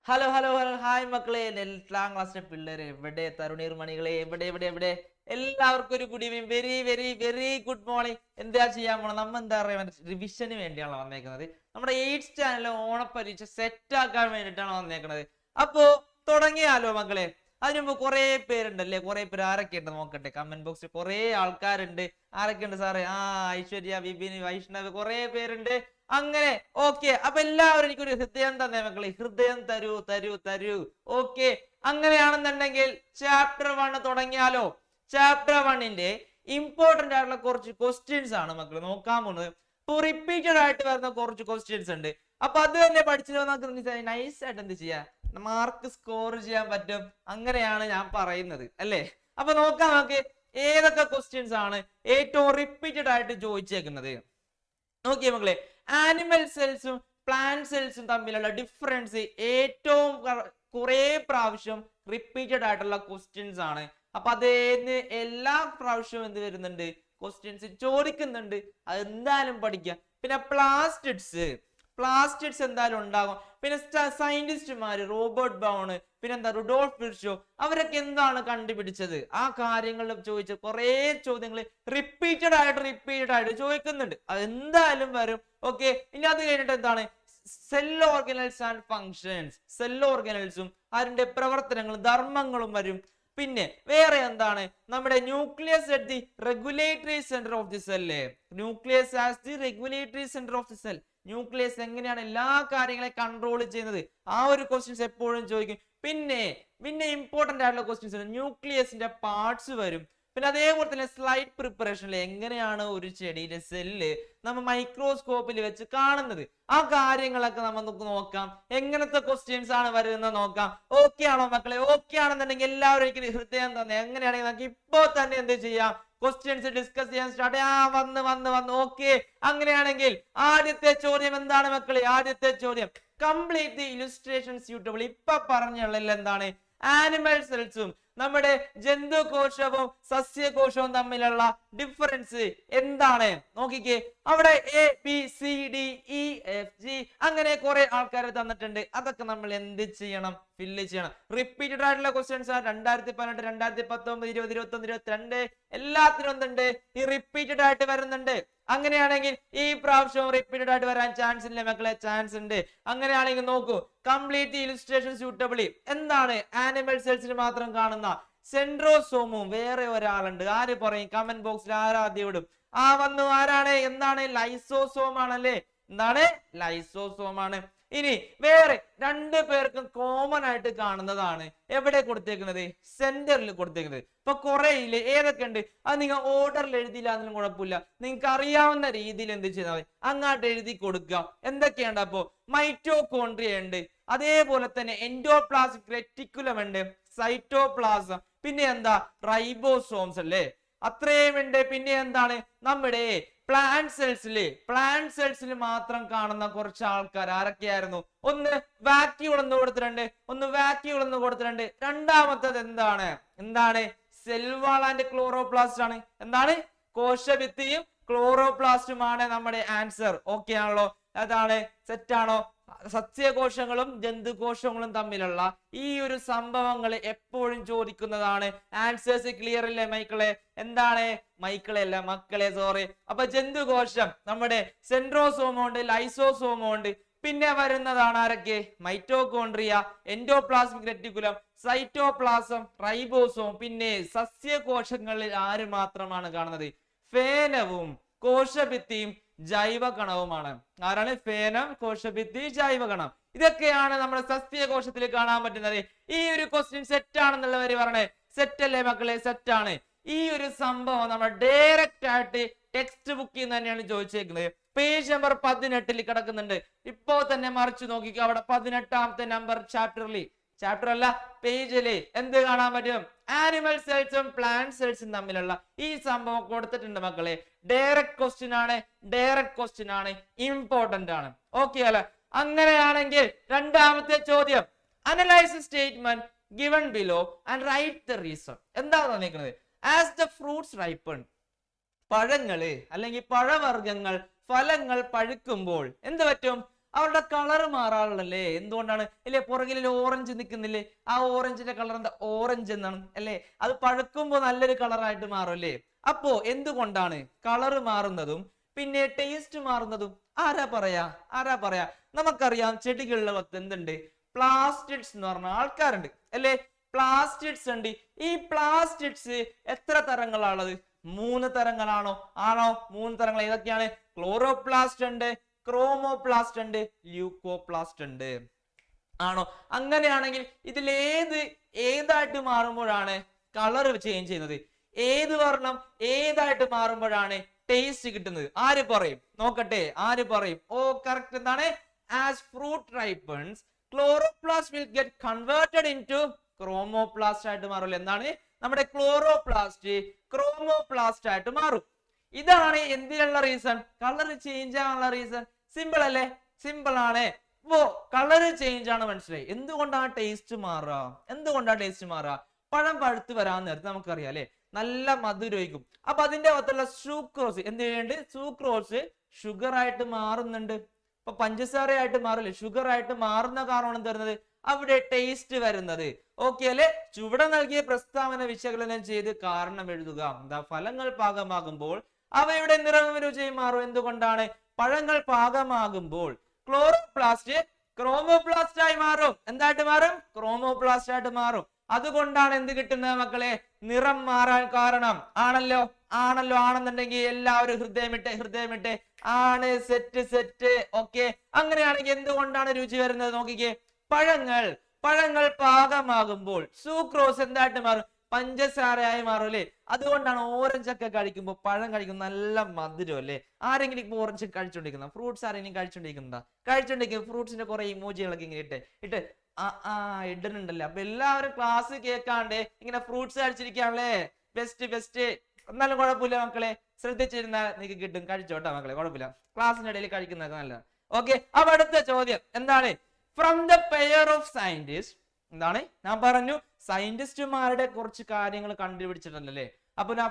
Hello hello hello hi മക്കളെ, എട്ടാം ക്ലാസ്സിലെ പിള്ളേരെ എവിടെ, തരുണീർ മണികളെ എവിടെ എവിടെ എവിടെ, എല്ലാവർക്കും ഒരു good evening, very very very good morning. എന്താ ചെയ്യാൻ പോണം, നമ്മ എന്താ പറയാ, റിവിഷന് വേണ്ടിയാണ് വന്നേക്കുന്നത്. നമ്മുടെ 8th ചാനലിലെ ഓണപ്പരീക്ഷ സെറ്റ് ആക്കാൻ വേണ്ടിയിട്ടാണ് വന്നേക്കുന്നത്. അപ്പോ തുടങ്ങിയാലോ മക്കളെ. അതിനുമ്പ് കുറെ പേരുണ്ടല്ലേ, കുറെ പേര് ആരൊക്കെ ഉണ്ട് നോക്കട്ടെ. കമന്റ് ബോക്സിൽ കുറെ ആൾക്കാരുണ്ട്. ആരൊക്കെ ഉണ്ട് സാറേ? ഐശ്വര്യ, വിപിൻ, വൈഷ്ണവ്, കുറെ പേരുണ്ട്. അങ്ങനെ ഓക്കെ. അപ്പൊ എല്ലാവരും എനിക്കൊരു ഹൃദയം തന്നെ മക്കളെ, ഹൃദയം തരൂ തരൂ തരൂ. ഓക്കെ, അങ്ങനെയാണെന്നുണ്ടെങ്കിൽ ചാപ്റ്റർ 1 തുടങ്ങിയാലോ. ചാപ്റ്റർ 1ന്റെ ഇമ്പോർട്ടന്റ് ആയിട്ടുള്ള കുറച്ച് ക്വസ്റ്റ്യൻസ് ആണ് മക്കൾ നോക്കാൻ പോകുന്നത്. ഇപ്പൊ റിപ്പീറ്റഡ് ആയിട്ട് വരുന്ന കുറച്ച് ക്വസ്റ്റ്യൻസ് ഉണ്ട്. അപ്പൊ അത് തന്നെ പഠിച്ചിട്ട് നമുക്ക് നൈസ് ആയിട്ട് എന്ത് ചെയ്യാം, മാർക്ക് സ്കോർ ചെയ്യാൻ പറ്റും. അങ്ങനെയാണ് ഞാൻ പറയുന്നത് അല്ലേ. അപ്പൊ നോക്കാം നമുക്ക് ഏതൊക്കെ ക്വസ്റ്റ്യൻസ് ആണ് ഏറ്റവും റിപ്പീറ്റഡ് ആയിട്ട് ചോദിച്ചേക്കുന്നത്. നോക്കിയേ മക്കളെ, ആനിമൽ സെൽസും പ്ലാന്റ് സെൽസും തമ്മിലുള്ള ഡിഫറൻസ് ഏറ്റവും കുറെ പ്രാവശ്യം റിപ്പീറ്റഡ് ആയിട്ടുള്ള ക്വസ്റ്റ്യൻസ് ആണ്. അപ്പൊ അതേന്ന് എല്ലാ പ്രാവശ്യവും എന്ത് വരുന്നുണ്ട്, ക്വസ്റ്റ്യൻസ് ചോദിക്കുന്നുണ്ട്. അത് എന്തായാലും പഠിക്കുക. പിന്നെ പ്ലാസ്റ്റിഡ്സ് എന്തായാലും ഉണ്ടാകും. പിന്നെ സയന്റിസ്റ്റുമാര് റോബർട്ട് ബൗണ്, പിന്നെന്താ റുഡോൾഫ് വിർഷോ, അവരൊക്കെ എന്താണ് കണ്ടുപിടിച്ചത്, ആ കാര്യങ്ങൾ ചോദിച്ച കുറെ ചോദ്യങ്ങൾ റിപ്പീറ്റഡ് ആയിട്ട് ചോദിക്കുന്നുണ്ട്. അത് എന്തായാലും വരും. ഓക്കെ, ഇനി അത് കഴിഞ്ഞിട്ട് എന്താണ് cell organelles and functions, cell ഓർഗനൽസും അതിന്റെ പ്രവർത്തനങ്ങളും ധർമ്മങ്ങളും വരും. പിന്നെ വേറെ എന്താണ്, നമ്മുടെ nucleus at the regulatory centre of the cell. Nucleus as the regulatory centre of the cell. Nucleus എങ്ങനെയാണ് എല്ലാ കാര്യങ്ങളെ കൺട്രോൾ ചെയ്യുന്നത്, ആ ഒരു ക്വസ്റ്റ്യൻസ് എപ്പോഴും ചോദിക്കും. പിന്നെ പിന്നെ ഇമ്പോർട്ടന്റ് ആയിട്ടുള്ള ക്വസ്റ്റ്യൻസ്, ന്യൂക്ലിയസിന്റെ പാർട്സ് വരും. പിന്നെ അതേപോലെ തന്നെ സ്ലൈഡ് പ്രിപ്പറേഷനിൽ എങ്ങനെയാണ് ഒരു ചെടിയുടെ സെല്ല് നമ്മൾ മൈക്രോസ്കോപ്പിൽ വെച്ച് കാണുന്നത്, ആ കാര്യങ്ങളൊക്കെ നമുക്ക് നോക്കാം. എങ്ങനത്തെ ക്വസ്റ്റ്യൻസ് ആണ് വരുന്നത് നോക്കാം. ഓക്കെ ആണോ മക്കളെ? ഓക്കെ ആണെന്നുണ്ടെങ്കിൽ എല്ലാവരും എനിക്ക് ഹൃദയം തന്നെ. എങ്ങനെയാണെങ്കിൽ നമുക്ക് ഇപ്പോ തന്നെ എന്ത് ചെയ്യാം, ക്വസ്റ്റ്യൻസ് ഡിസ്കസ് ചെയ്യാൻ സ്റ്റാർട്ട് ചെയ്യാം. വന്ന് ഓക്കെ. അങ്ങനെയാണെങ്കിൽ ആദ്യത്തെ ചോദ്യം എന്താണ് മക്കളെ? ആദ്യത്തെ ചോദ്യം, കംപ്ലീറ്റ് ദി ഇലുസ്ട്രേഷൻ സ്യൂട്ടബിൾ. ഇപ്പൊ പറഞ്ഞുള്ള എന്താണ്, ആനിമൽ സെൽസും നമ്മുടെ ജന്തുകോശവും സസ്യകോശവും തമ്മിലുള്ള ഡിഫറൻസ് എന്താണ് നോക്കിക്കേ. അവിടെ ABCDEFG അങ്ങനെ കുറെ ആൾക്കാർ തന്നിട്ടുണ്ട്. അതൊക്കെ നമ്മൾ എന്ത് ചെയ്യണം, ഫില്ല് ചെയ്യണം. റിപ്പീറ്റഡ് ആയിട്ടുള്ള ക്വസ്റ്റ്യൻസ് 2018, 2019, 20, 21, 22 എല്ലാത്തിനും എന്തുണ്ട്, ഈ റിപ്പീറ്റഡ് ആയിട്ട് വരുന്നുണ്ട്. അങ്ങനെയാണെങ്കിൽ ഈ പ്രാവശ്യം റിപ്പീറ്റഡ് ആയിട്ട് വരാൻ ചാൻസ് ഇല്ല മക്കളെ, ചാൻസ് ഉണ്ട്. അങ്ങനെയാണെങ്കിൽ നോക്കൂ, കംപ്ലീറ്റ് ഇലുസ്ട്രേഷൻ സ്യൂട്ടബിളി എന്താണ്, ആനിമൽ സെൽസിന് മാത്രം കാണുന്ന സെൻട്രോസോമും വേറെ ഒരാളുണ്ട്. ആര് പറയും? കമന്റ് ബോക്സിൽ ആരാദ്യം ഇടും? വന്നു. ആരാണ്? എന്താണ്? ലൈസോസോം ആണല്ലേ. എന്താണ്? ലൈസോസോം ആണ്. ഇനി വേറെ രണ്ടു പേർക്കും കോമൺ ആയിട്ട് കാണുന്നതാണ് എവിടെ കൊടുത്തേക്കുന്നത്, സെന്ററിൽ കൊടുത്തേക്കുന്നത്. ഇപ്പൊ കുറേയില് ഏതൊക്കെ ഉണ്ട്, അത് നിങ്ങൾ ഓർഡറിൽ എഴുതിയില്ല എന്നാലും കുഴപ്പമില്ല, നിങ്ങൾക്ക് അറിയാവുന്ന രീതിയിൽ എന്ത് ചെയ്താൽ മതി, അങ്ങോട്ട് എഴുതി കൊടുക്കുക. എന്തൊക്കെയുണ്ട് അപ്പോ, മൈറ്റോകോൺട്രിയ ഉണ്ട്, അതേപോലെ തന്നെ എൻഡോപ്ലാസ്മിക് റെറ്റിക്കുലം ഉണ്ട്, സൈറ്റോപ്ലാസം, പിന്നെ എന്താ റൈബോസോംസ് അല്ലേ, അത്രയും ഉണ്ട്. പിന്നെ എന്താണ്, നമ്മുടെ പ്ലാന്റ് സെൽസിൽ മാത്രം കാണുന്ന കുറച്ച് ആൾക്കാർ ആരൊക്കെയായിരുന്നു? ഒന്ന് വാക്യൂൾ എന്ന് കൊടുത്തിട്ടുണ്ട്, രണ്ടാമത്തത് എന്താണ് സെൽ വാൾ ആൻഡ് ക്ലോറോപ്ലാസ്റ്റ് ആണ്. എന്താണ്? കോശഭിത്തിയും ക്ലോറോപ്ലാസ്റ്റുമാണ് നമ്മുടെ ആൻസർ. ഓക്കെ ആണല്ലോ? അതാണ് സെറ്റ് ആണോ? സസ്യകോശങ്ങളും ജന്തുകോശങ്ങളും തമ്മിലുള്ള ഈ ഒരു സംഭവങ്ങൾ എപ്പോഴും ചോദിക്കുന്നതാണ്. ആൻസേഴ്സ് ക്ലിയർ അല്ലേ മൈക്കിളെ? എന്താണ് മൈക്കിളെ അല്ല മക്കളെ, സോറി. അപ്പൊ ജന്തുകോശം നമ്മുടെ സെൻട്രോസോമുണ്ട്, ലൈസോസോമുണ്ട്. പിന്നെ വരുന്നതാണ് ആരൊക്കെ? Mitochondria, endoplasmic reticulum, cytoplasm, ribosome. പിന്നെ സസ്യകോശങ്ങളിൽ ആര് മാത്രമാണ് കാണുന്നത്? ഫേനവും കോശഭിത്തിയും ജൈവകണവുമാണ്. ആരാണ്? ഫേനം, കോശഭിത്തി, ജൈവകണം. ഇതൊക്കെയാണ് നമ്മുടെ സസ്യകോശത്തിൽ കാണാൻ പറ്റുന്നത്. ഈ ഒരു ക്വസ്റ്റ്യൻ സെറ്റ് ആണെന്നുള്ളവര് പറഞ്ഞേ. സെറ്റ് അല്ലേ മക്കളെ? സെറ്റ് ആണ്. ഈ ഒരു സംഭവം നമ്മൾ ഡയറക്റ്റ് ആയിട്ട് ടെക്സ്റ്റ് ബുക്കിൽ നിന്ന് തന്നെയാണ് ചോദിച്ചേക്കുന്നത്. പേജ് നമ്പർ 18 കിടക്കുന്നുണ്ട്. ഇപ്പോ തന്നെ മറിച്ച് നോക്കിക്കോ. അവിടെ 18ാമത്തെ നമ്പർ ചാപ്റ്റർ അല്ല പേജില് എന്ത് കാണാൻ പറ്റും? ആനിമൽ സെൽസും പ്ലാന്റ് സെൽസും തമ്മിലുള്ള ഈ സംഭവം കൊടുത്തിട്ടുണ്ട് മക്കളെ. ഡയറക്റ്റ് ക്വസ്റ്റ്യൻ ആണ്, ഇമ്പോർട്ടന്റ് ആണ്. ഓക്കെ അല്ലെ? അങ്ങനെയാണെങ്കിൽ രണ്ടാമത്തെ ചോദ്യം, analyse statement given below and write the reason. എന്താ തന്നിരിക്കുന്നത്? ആസ് ദ ഫ്രൂട്ട്സ് റൈപ്പൺ, പഴങ്ങള് അല്ലെങ്കിൽ പഴവർഗ്ഗങ്ങൾ, ഫലങ്ങൾ പഴുക്കുമ്പോൾ എന്ത് പറ്റും? അവരുടെ കളർ മാറാറുള്ളല്ലേ? എന്തുകൊണ്ടാണ് അല്ലേ? പുറകിൽ ഓറഞ്ച് നിൽക്കുന്നില്ലേ? ആ ഓറഞ്ചിന്റെ കളർ എന്താ? ഓറഞ്ച് എന്നാണ് അല്ലേ? അത് പഴുക്കുമ്പോൾ നല്ലൊരു കളറായിട്ട് മാറും അല്ലേ? അപ്പോ എന്തുകൊണ്ടാണ് കളർ മാറുന്നതും പിന്നെ ടേസ്റ്റ് മാറുന്നതും? ആരാ പറയാ? നമുക്കറിയാം ചെടികളിലൊക്കെ എന്തുണ്ട്? പ്ലാസ്റ്റിഡ്സ് എന്ന് പറഞ്ഞ ആൾക്കാരുണ്ട് അല്ലേ? പ്ലാസ്റ്റിഡ്സ് ഉണ്ട്. ഈ പ്ലാസ്റ്റിഡ്സ് എത്ര തരങ്ങളാണുള്ളത്? 3 തരങ്ങളാണോ? ആണോ? 3 തരങ്ങൾ ഏതൊക്കെയാണ്? ക്ലോറോപ്ലാസ്റ്റ് ഉണ്ട്, ക്രോമോപ്ലാസ്റ്റ് ഉണ്ട്, ല്യൂക്കോപ്ലാസ്റ്റ് ഉണ്ട്. ആണോ? അങ്ങനെയാണെങ്കിൽ ഇതിൽ ഏതായിട്ട് മാറുമ്പോഴാണ് കളർ ചേഞ്ച് ചെയ്യുന്നത്? ഏത് വർണ്ണം ഏതായിട്ട് മാറുമ്പോഴാണ് ടേസ്റ്റ് കിട്ടുന്നത്? ആര് പറയും? നോക്കട്ടെ, ആര് പറയും? ഓ കറക്റ്റ്. എന്താണ്? As fruit ripens chloroplast will get converted into chromoplast ആയിട്ട് മാറും. എന്താണ്? നമ്മുടെ ക്ലോറോപ്ലാസ്റ്റ് ക്രോമോപ്ലാസ്റ്റ് ആയിട്ട് മാറും. ഇതാണ് എന്തിനുള്ള റീസൺ? കളർ ചേഞ്ച് ആവാനുള്ള റീസൺ. സിമ്പിൾ അല്ലേ? സിമ്പിൾ ആണ്. ഓ കളർ ചേഞ്ച് ആണ്, മനസ്സിലായി. എന്തുകൊണ്ടാണ് ടേസ്റ്റ് മാറുക? പഴം പഴുത്ത് വരാൻ നേരത്ത് നമുക്കറിയാം അല്ലെ, നല്ല മധുരമായിരിക്കും. അപ്പൊ അതിന്റെ അകത്തുള്ള സൂക്രോസ് എന്ത് ചെയ്യുന്നുണ്ട്? സൂക്രോസ് ഷുഗർ ആയിട്ട് മാറുന്നുണ്ട്. ഇപ്പൊ പഞ്ചസാരയായിട്ട് മാറില്ലേ? ഷുഗർ ആയിട്ട് മാറുന്ന കാരണം എന്ത് വരുന്നത്? അവിടെ ടേസ്റ്റ് വരുന്നത്. ഓക്കെ അല്ലെ? ചുവടെ നൽകിയ പ്രസ്താവന വിശകലനം ചെയ്ത് കാരണം എഴുതുക. എന്താ? ഫലങ്ങൾ പാകമാകുമ്പോൾ അവയുടെ നിറവും രുചിയും മാറും. എന്തുകൊണ്ടാണ്? പഴങ്ങൾ പാകമാകുമ്പോൾ ക്ലോറോപ്ലാസ്റ്റ് ക്രോമോപ്ലാസ്റ്റ് ആയി മാറും. എന്തായിട്ട് മാറും? ക്രോമോപ്ലാസ്റ്റ് ആയിട്ട് മാറും. അതുകൊണ്ടാണ് എന്ത് കിട്ടുന്നത് മക്കളെ? നിറം മാറാൻ കാരണം. ആണല്ലോ? ആണെന്നുണ്ടെങ്കിൽ എല്ലാവരും ഹൃദയമിട്ടെ. ആണ്. സെറ്റ്. ഓക്കെ. അങ്ങനെയാണെങ്കിൽ എന്തുകൊണ്ടാണ് രുചി വരുന്നത്? നോക്കിക്കേ. പഴങ്ങൾ പാകമാകുമ്പോൾ സൂക്രോസ് എന്തായിട്ട് മാറും? പഞ്ചസാരയായി മാറും അല്ലെ? അതുകൊണ്ടാണ് ഓറഞ്ച് ഒക്കെ കഴിക്കുമ്പോൾ, പഴം കഴിക്കുമ്പോൾ നല്ല മധുരം അല്ലേ? ആരെങ്കിലും ഇപ്പൊ ഓറഞ്ച് കഴിച്ചോണ്ടിരിക്കുന്ന ഫ്രൂട്ട്സ് ആരെങ്കിലും കഴിച്ചോണ്ടിരിക്കുന്ന ഫ്രൂട്ട്സിന്റെ കുറെ ഇമോജികളൊക്കെ ഇങ്ങനെ ഇട്ട് ഇടുന്നുണ്ടല്ലേ? അപ്പൊ എല്ലാവരും ക്ലാസ് കേൾക്കാണ്ട് ഇങ്ങനെ ഫ്രൂട്ട്സ് കഴിച്ചിരിക്കാണല്ലേ? ബെസ്റ്റ്. എന്നാലും കുഴപ്പമില്ല മക്കളെ, ശ്രദ്ധിച്ചിരുന്നാൽ നിങ്ങൾക്ക് കിട്ടും. കഴിച്ചോട്ടാ മക്കളെ, കുഴപ്പമില്ല. ക്ലാസ്സിന്റെ ഇടയിൽ കഴിക്കുന്നതൊക്കെ നല്ലതാണ്. ഓക്കെ. അപ്പൊ അടുത്ത ചോദ്യം എന്താണ്? From the pair of scientist, എന്താണ് ഞാൻ പറഞ്ഞു, സയന്റിസ്റ്റുമാരുടെ കുറച്ച് കാര്യങ്ങൾ കണ്ടുപിടിച്ചിട്ടുണ്ടല്ലേ? അപ്പൊ ഞാൻ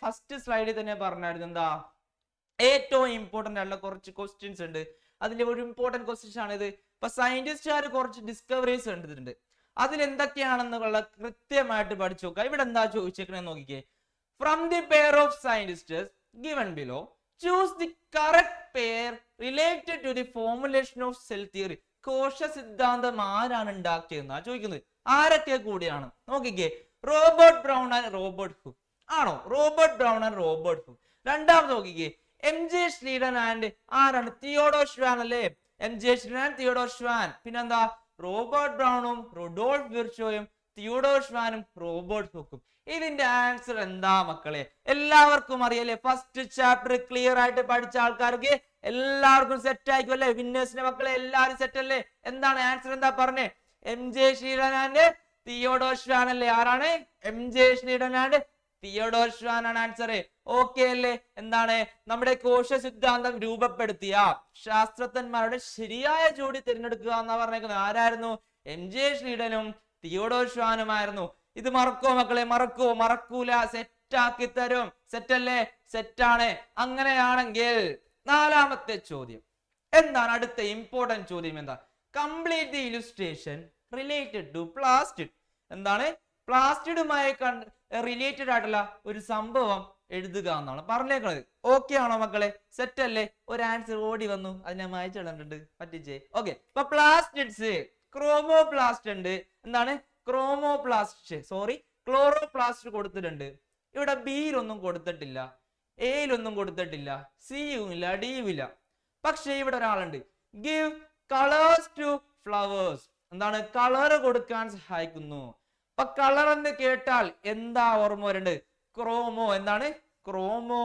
ഫസ്റ്റ് സ്ലൈഡിൽ തന്നെ പറഞ്ഞായിരുന്നു എന്താ? ഏറ്റവും ഇമ്പോർട്ടന്റ് ആയിട്ടുള്ള കുറച്ച് ക്വസ്റ്റ്യൻസ് ഉണ്ട്. അതിന്റെ ഒരു ഇമ്പോർട്ടന്റ് ക്വസ്റ്റ്യൻസ് ആണിത്. ഇപ്പൊ സയന്റിസ്റ്റുകാർ കുറച്ച് ഡിസ്കവറീസ് കണ്ടിട്ടുണ്ട്. അതിൽ എന്തൊക്കെയാണെന്നുള്ള കൃത്യമായിട്ട് പഠിച്ചു നോക്കുക. ഇവിടെ എന്താ ചോദിച്ചേക്കണെന്ന് നോക്കിക്കേ. From the pair of scientist given below choose the correct pair related to the formulation of cell theory. കോശ സിദ്ധാന്തം ആരാണ് ഉണ്ടാക്കിയതെന്നാ ചോദിക്കുന്നത്. ആരൊക്കെ കൂടിയാണ്? നോക്കിക്കേ. Robert Brown and Robert Hooke. ആണോ? Robert Brown and Robert Hooke. രണ്ടാമത് നോക്കിക്കേ. MJ ശ്രീഡൻ ആൻഡ് ആരാണ്? തിയോഡോർ ഷ്വാൻ അല്ലേ? MJ Schleiden, Theodor Schwann. പിന്നെന്താ? റോബർട്ട് ബ്രൗണും റുഡോൾഫ് വിർച്ചോയും തിയോഡോർ ഷ്വാനും റോബർട്ട് ഹുക്കും. ഇതിന്റെ ആൻസർ എന്താ മക്കളെ? എല്ലാവർക്കും അറിയല്ലേ? ഫസ്റ്റ് ചാപ്റ്റർ ക്ലിയർ ആയിട്ട് പഠിച്ച ആൾക്കാർക്ക് എല്ലാവർക്കും സെറ്റ് ആയിരിക്കും അല്ലേ? വിന്നേഴ്സിന്റെ മക്കളെ എല്ലാവരും സെറ്റ് അല്ലേ? എന്താണ് ആൻസർ? എന്താ പറഞ്ഞേ? MJ Schleiden and Theodor Schwann അല്ലേ? ആരാണ്? MJ Schleiden and Theodor Schwann ആണ് ആൻസർ. ഓക്കെ അല്ലേ? എന്താണ്? നമ്മുടെ കോശ സിദ്ധാന്തം രൂപപ്പെടുത്തിയ ശാസ്ത്രജ്ഞന്മാരുടെ ശരിയായ ജോഡി തിരഞ്ഞെടുക്കുക എന്നാ പറഞ്ഞേക്കുന്നത്. ആരായിരുന്നു? MJ ശ്രീഡനും തിയോഡോർ ഷ്വാനുമായിരുന്നു. ഇത് മറക്കോ മക്കളെ? മറക്കൂല. സെറ്റ് ആക്കി തരും. സെറ്റ് അല്ലേ? സെറ്റാണ്. അങ്ങനെയാണെങ്കിൽ നാലാമത്തെ ചോദ്യം എന്താണ്? അടുത്ത ഇമ്പോർട്ടന്റ് ചോദ്യം എന്താ? Complete the illustration related to plastid. എന്താണ്? പ്ലാസ്റ്റിഡുമായി റിലേറ്റഡ് ആയിട്ടുള്ള ഒരു സംഭവം എഴുതുക എന്നാണ് പറഞ്ഞേക്കുന്നത്. ഓക്കെ ആണോ മക്കളെ? സെറ്റ് അല്ലേ? ഒരു ആൻസർ ഓടി വന്നു, അത് ഞാൻ വായിച്ചിട്ടുണ്ട്, പറ്റിച്ചേ. ഓക്കെ. ഇപ്പൊ പ്ലാസ്റ്റിഡ്സ് ക്രോമോപ്ലാസ്റ്റ് ഉണ്ട്. എന്താണ്? ക്ലോറോപ്ലാസ്റ്റ് കൊടുത്തിട്ടുണ്ട്. ഇവിടെ ബിയിലൊന്നും കൊടുത്തിട്ടില്ല, എയിലൊന്നും കൊടുത്തിട്ടില്ല, സിയും ഇല്ല, ഡിയും ഇല്ല. പക്ഷെ ഇവിടെ ഒരാളുണ്ട്. Give colours to flowers. എന്താണ്? കളർ കൊടുക്കാൻ സഹായിക്കുന്നു. അപ്പൊ കളർ എന്ന് കേട്ടാൽ എന്താ ഓർമ്മ വരേണ്ടത്? ക്രോമോ. എന്താണ്? ക്രോമോ